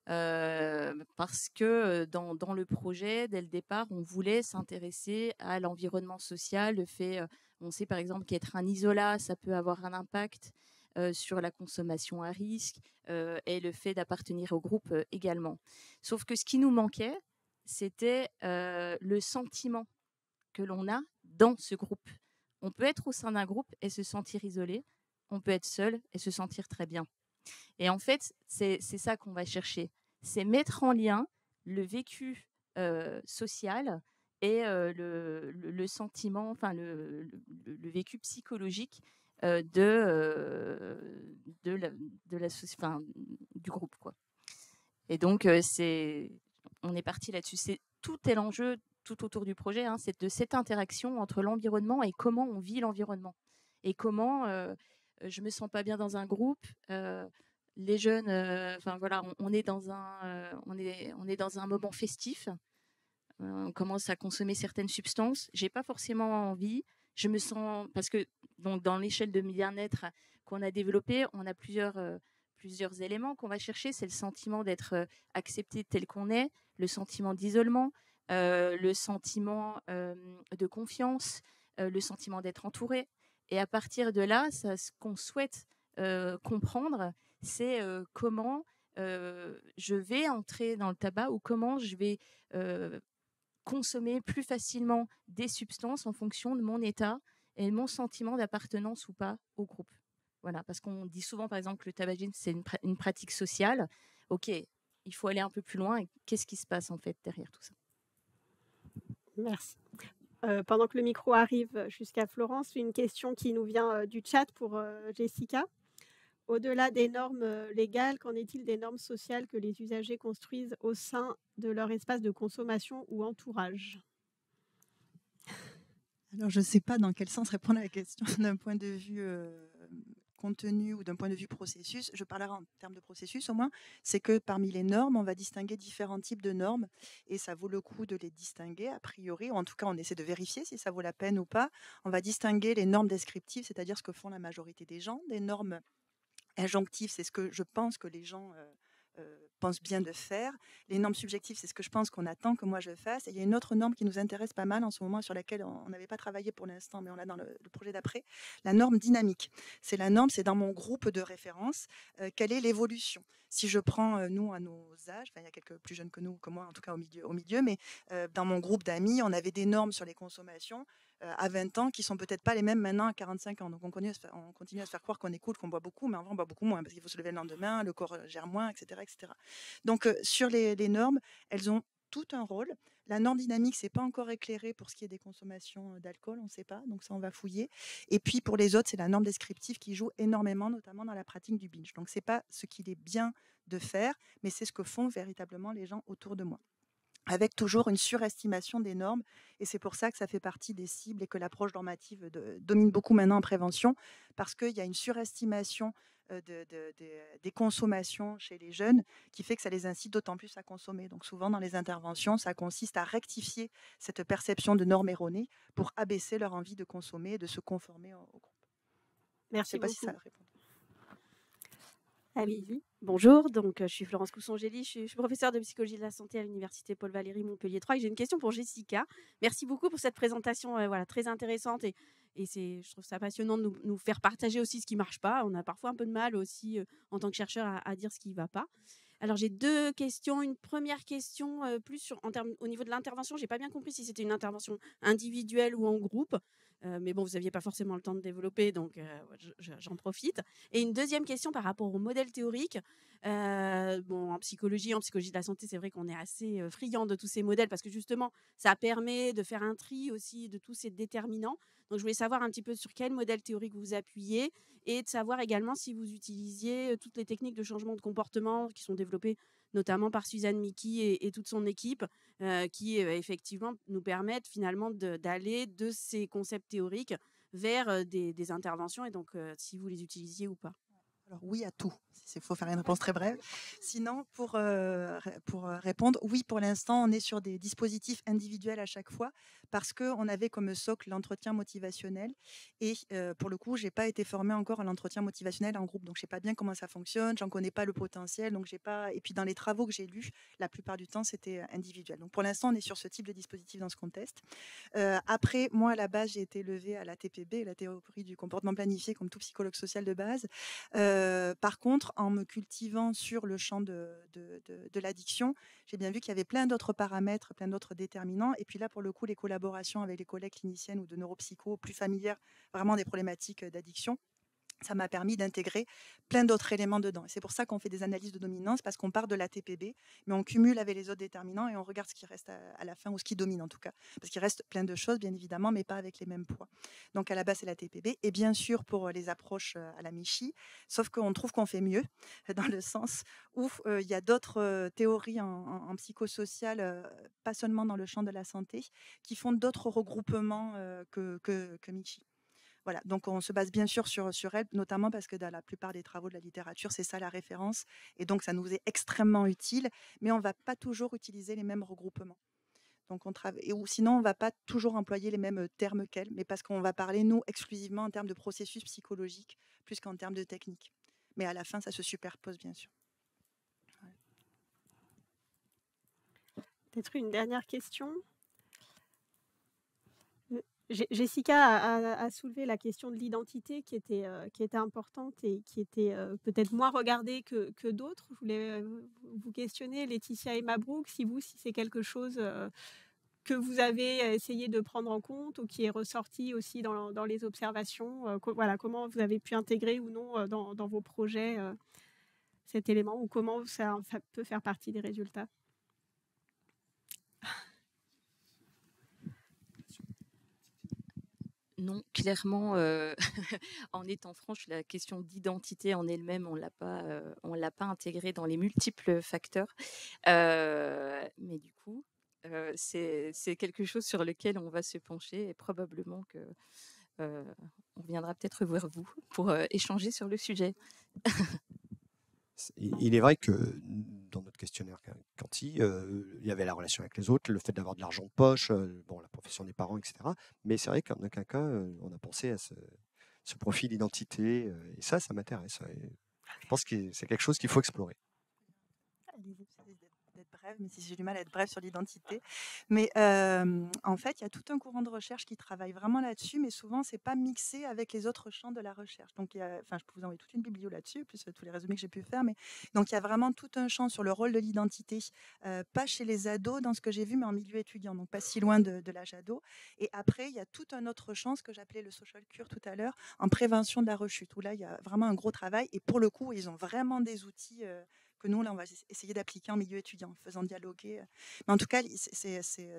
B: Parce que dans le projet, dès le départ, on voulait s'intéresser à l'environnement social, le fait, on sait par exemple qu'être un isolat, ça peut avoir un impact sur la consommation à risque et le fait d'appartenir au groupe également. Sauf que ce qui nous manquait, c'était le sentiment que l'on a dans ce groupe. On peut être au sein d'un groupe et se sentir isolé, on peut être seul et se sentir très bien. Et en fait, c'est ça qu'on va chercher. C'est mettre en lien le vécu social et le sentiment, enfin le vécu psychologique du groupe, quoi. Et donc, on est parti là-dessus. Tout est l'enjeu tout autour du projet, hein, c'est de cette interaction entre l'environnement et comment on vit l'environnement. Et comment je me sens pas bien dans un groupe. Les jeunes, enfin voilà, on est dans un moment festif. On commence à consommer certaines substances. J'ai pas forcément envie. Je me sens parce que donc dans l'échelle de bien-être qu'on a développée, on a plusieurs éléments qu'on va chercher. C'est le sentiment d'être accepté tel qu'on est, le sentiment d'isolement, le sentiment de confiance, le sentiment d'être entouré. Et à partir de là, ce qu'on souhaite comprendre, c'est comment je vais entrer dans le tabac ou comment je vais consommer plus facilement des substances en fonction de mon état et de mon sentiment d'appartenance ou pas au groupe. Voilà, parce qu'on dit souvent, par exemple, que le tabagisme, c'est une pratique sociale. OK, il faut aller un peu plus loin. Et qu'est-ce qui se passe, en fait, derrière tout ça?
A: Merci. Pendant que le micro arrive jusqu'à Florence, une question qui nous vient du chat pour Jessica. Au-delà des normes légales, qu'en est-il des normes sociales que les usagers construisent au sein de leur espace de consommation ou entourage?
D: Alors, je ne sais pas dans quel sens répondre à la question d'un point de vue contenu ou d'un point de vue processus. Je parlerai en termes de processus au moins. C'est que parmi les normes, on va distinguer différents types de normes et ça vaut le coup de les distinguer a priori, ou en tout cas on essaie de vérifier si ça vaut la peine ou pas. On va distinguer les normes descriptives, c'est-à-dire ce que font la majorité des gens, des normes injonctives, c'est ce que je pense que les gens pensent bien de faire. Les normes subjectives, c'est ce que je pense qu'on attend que moi je fasse. Et il y a une autre norme qui nous intéresse pas mal en ce moment, sur laquelle on n'avait pas travaillé pour l'instant, mais on l'a dans le projet d'après, la norme dynamique. C'est la norme, c'est dans mon groupe de référence, quelle est l'évolution. Si je prends, nous, à nos âges, il y a quelques plus jeunes que nous, que moi, en tout cas au milieu, mais dans mon groupe d'amis, on avait des normes sur les consommations à 20 ans qui sont peut-être pas les mêmes maintenant à 45 ans. Donc on continue à se faire croire qu'on écoute, qu'on boit beaucoup, mais en vrai on boit beaucoup moins parce qu'il faut se lever le lendemain, le corps gère moins, etc. etc. Donc sur les normes, elles ont tout un rôle. La norme dynamique, c'est pas encore éclairé pour ce qui est des consommations d'alcool, on ne sait pas, donc ça on va fouiller. Et puis pour les autres, c'est la norme descriptive qui joue énormément, notamment dans la pratique du binge. Donc c'est pas ce qu'il est bien de faire, mais c'est ce que font véritablement les gens autour de moi, avec toujours une surestimation des normes. Et c'est pour ça que ça fait partie des cibles et que l'approche normative domine beaucoup maintenant en prévention, parce qu'il y a une surestimation des consommations chez les jeunes qui fait que ça les incite d'autant plus à consommer. Donc souvent dans les interventions, ça consiste à rectifier cette perception de normes erronées pour abaisser leur envie de consommer et de se conformer au groupe. Je ne
A: Merci
D: sais pas si
A: beaucoup.
D: ça répond.
F: Allez-y. Bonjour, donc je suis Florence Cousson-Gély, je suis professeure de psychologie de la santé à l'université Paul Valéry Montpellier 3 et j'ai une question pour Jessica. Merci beaucoup pour cette présentation voilà, très intéressante et je trouve ça passionnant de nous faire partager aussi ce qui ne marche pas. On a parfois un peu de mal aussi en tant que chercheur à dire ce qui ne va pas. Alors j'ai deux questions. Une première question plus au niveau de l'intervention. Je n'ai pas bien compris si c'était une intervention individuelle ou en groupe. mais bon, vous n'aviez pas forcément le temps de développer, donc j'en profite. Et une deuxième question par rapport au modèle théorique. Bon, en psychologie de la santé, c'est vrai qu'on est assez friand de tous ces modèles parce que justement, ça permet de faire un tri aussi de tous ces déterminants. Donc, je voulais savoir un petit peu sur quel modèle théorique vous appuyez et de savoir également si vous utilisiez toutes les techniques de changement de comportement qui sont développées notamment par Suzanne Mickey et toute son équipe, qui effectivement nous permettent finalement d'aller de ces concepts théoriques vers des interventions et donc si vous les utilisiez ou pas.
D: Alors oui à tout, il faut faire une réponse très brève. Sinon, pour répondre, oui, pour l'instant, on est sur des dispositifs individuels à chaque fois parce qu'on avait comme socle l'entretien motivationnel. Et pour le coup, je n'ai pas été formée encore à l'entretien motivationnel en groupe, donc je ne sais pas bien comment ça fonctionne, j'en connais pas le potentiel. Donc j'ai pas... Et puis dans les travaux que j'ai lus, la plupart du temps, c'était individuel. Donc pour l'instant, on est sur ce type de dispositif dans ce contexte. Après, moi, à la base, j'ai été élevée à la TPB, la théorie du comportement planifié, comme tout psychologue social de base. Par contre, en me cultivant sur le champ de l'addiction, j'ai bien vu qu'il y avait plein d'autres paramètres, plein d'autres déterminants. Et puis là, pour le coup, les collaborations avec les collègues cliniciennes ou de neuropsycho plus familières, vraiment des problématiques d'addiction, ça m'a permis d'intégrer plein d'autres éléments dedans. Et c'est pour ça qu'on fait des analyses de dominance, parce qu'on part de la TPB, mais on cumule avec les autres déterminants et on regarde ce qui reste à la fin, ou ce qui domine en tout cas. Parce qu'il reste plein de choses, bien évidemment, mais pas avec les mêmes poids. Donc à la base, c'est la TPB. Et bien sûr, pour les approches à la Michi, sauf qu'on trouve qu'on fait mieux, dans le sens où il y a d'autres théories en psychosocial, pas seulement dans le champ de la santé, qui font d'autres regroupements que Michi. Voilà, donc on se base bien sûr sur elle, notamment parce que dans la plupart des travaux de la littérature, c'est ça la référence. Et donc, ça nous est extrêmement utile, mais on ne va pas toujours utiliser les mêmes regroupements. Donc, ou sinon, on ne va pas toujours employer les mêmes termes qu'elle, mais parce qu'on va parler, nous, exclusivement en termes de processus psychologiques, plus qu'en termes de technique. Mais à la fin, ça se superpose, bien sûr.
A: Ouais. Peut-être une dernière question. Jessica a soulevé la question de l'identité qui était importante et qui était peut-être moins regardée que d'autres. Je voulais vous questionner, Laetitia et Mabrouk, si c'est quelque chose que vous avez essayé de prendre en compte ou qui est ressorti aussi dans les observations. Voilà, comment vous avez pu intégrer ou non dans vos projets cet élément ou comment ça peut faire partie des résultats.
B: Non, clairement, en étant franche, la question d'identité en elle-même, on l'a pas intégrée dans les multiples facteurs. Mais du coup, c'est quelque chose sur lequel on va se pencher et probablement que on viendra peut-être vers vous pour échanger sur le sujet.
C: Il est vrai que dans notre questionnaire Quanti, il y avait la relation avec les autres, le fait d'avoir de l'argent de poche, bon, la profession des parents, etc. Mais c'est vrai qu'en aucun cas, on a pensé à ce profil d'identité. Et ça m'intéresse. Je pense que c'est quelque chose qu'il faut explorer.
D: D'être brève, mais si j'ai du mal à être brève sur l'identité. Mais en fait, il y a tout un courant de recherche qui travaille vraiment là-dessus, mais souvent, c'est pas mixé avec les autres champs de la recherche. Donc, je peux vous envoyer toute une biblio là-dessus, plus tous les résumés que j'ai pu faire. Mais donc, il y a vraiment tout un champ sur le rôle de l'identité, pas chez les ados, dans ce que j'ai vu, mais en milieu étudiant, donc pas si loin de l'âge ado. Et après, il y a tout un autre champ, ce que j'appelais le social cure tout à l'heure, en prévention de la rechute, où là, il y a vraiment un gros travail. Et pour le coup, ils ont vraiment des outils que nous, là, on va essayer d'appliquer en milieu étudiant, en faisant dialoguer. Mais en tout cas,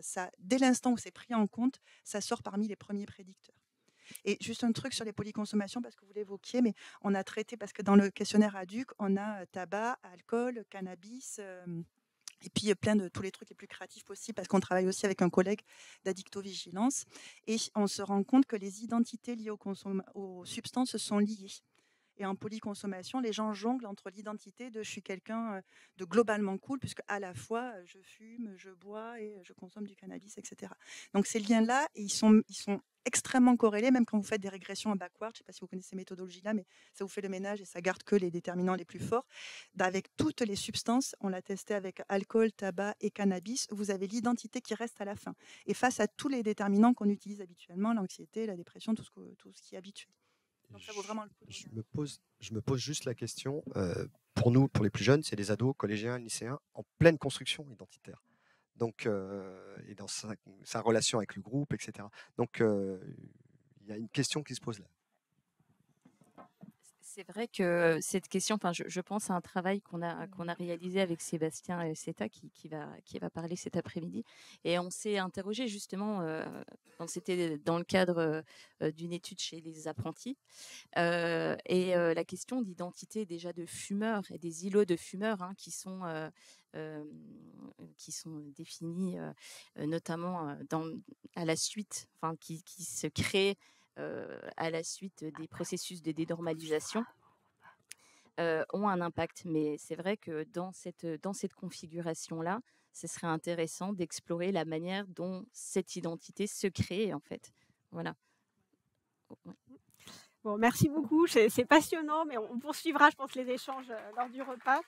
D: ça, dès l'instant où c'est pris en compte, ça sort parmi les premiers prédicteurs. Et juste un truc sur les polyconsommations, parce que vous l'évoquiez, mais on a traité, parce que dans le questionnaire ADUC, on a tabac, alcool, cannabis, et puis plein de tous les trucs les plus créatifs possibles, parce qu'on travaille aussi avec un collègue d'addictovigilance. Et on se rend compte que les identités liées aux substances sont liées. Et en polyconsommation, les gens jonglent entre l'identité de je suis quelqu'un de globalement cool, puisque à la fois je fume, je bois et je consomme du cannabis, etc. Donc ces liens-là, ils sont extrêmement corrélés, même quand vous faites des régressions en backward. Je ne sais pas si vous connaissez ces méthodologies-là, mais ça vous fait le ménage et ça garde que les déterminants les plus forts. Avec toutes les substances, on l'a testé avec alcool, tabac et cannabis, vous avez l'identité qui reste à la fin. Et face à tous les déterminants qu'on utilise habituellement, l'anxiété, la dépression, tout ce qui est habituel. Donc ça vaut vraiment le coup de
C: je me pose juste la question, pour nous, pour les plus jeunes, c'est des ados, collégiens, lycéens, en pleine construction identitaire. Donc, et dans sa relation avec le groupe, etc. Donc, il y a une question qui se pose là.
B: C'est vrai que cette question, enfin, je pense à un travail qu'on a réalisé avec Sébastien Seta qui va parler cet après-midi. Et on s'est interrogé justement, c'était dans le cadre d'une étude chez les apprentis, la question d'identité déjà de fumeurs et des îlots de fumeurs hein, qui sont définis notamment à la suite, enfin, qui se créent à la suite des processus de dénormalisation ont un impact. Mais c'est vrai que dans cette configuration-là, ce serait intéressant d'explorer la manière dont cette identité se crée, en fait. Voilà. Ouais.
A: Bon, merci beaucoup, c'est passionnant, mais on poursuivra, je pense, les échanges lors du repas.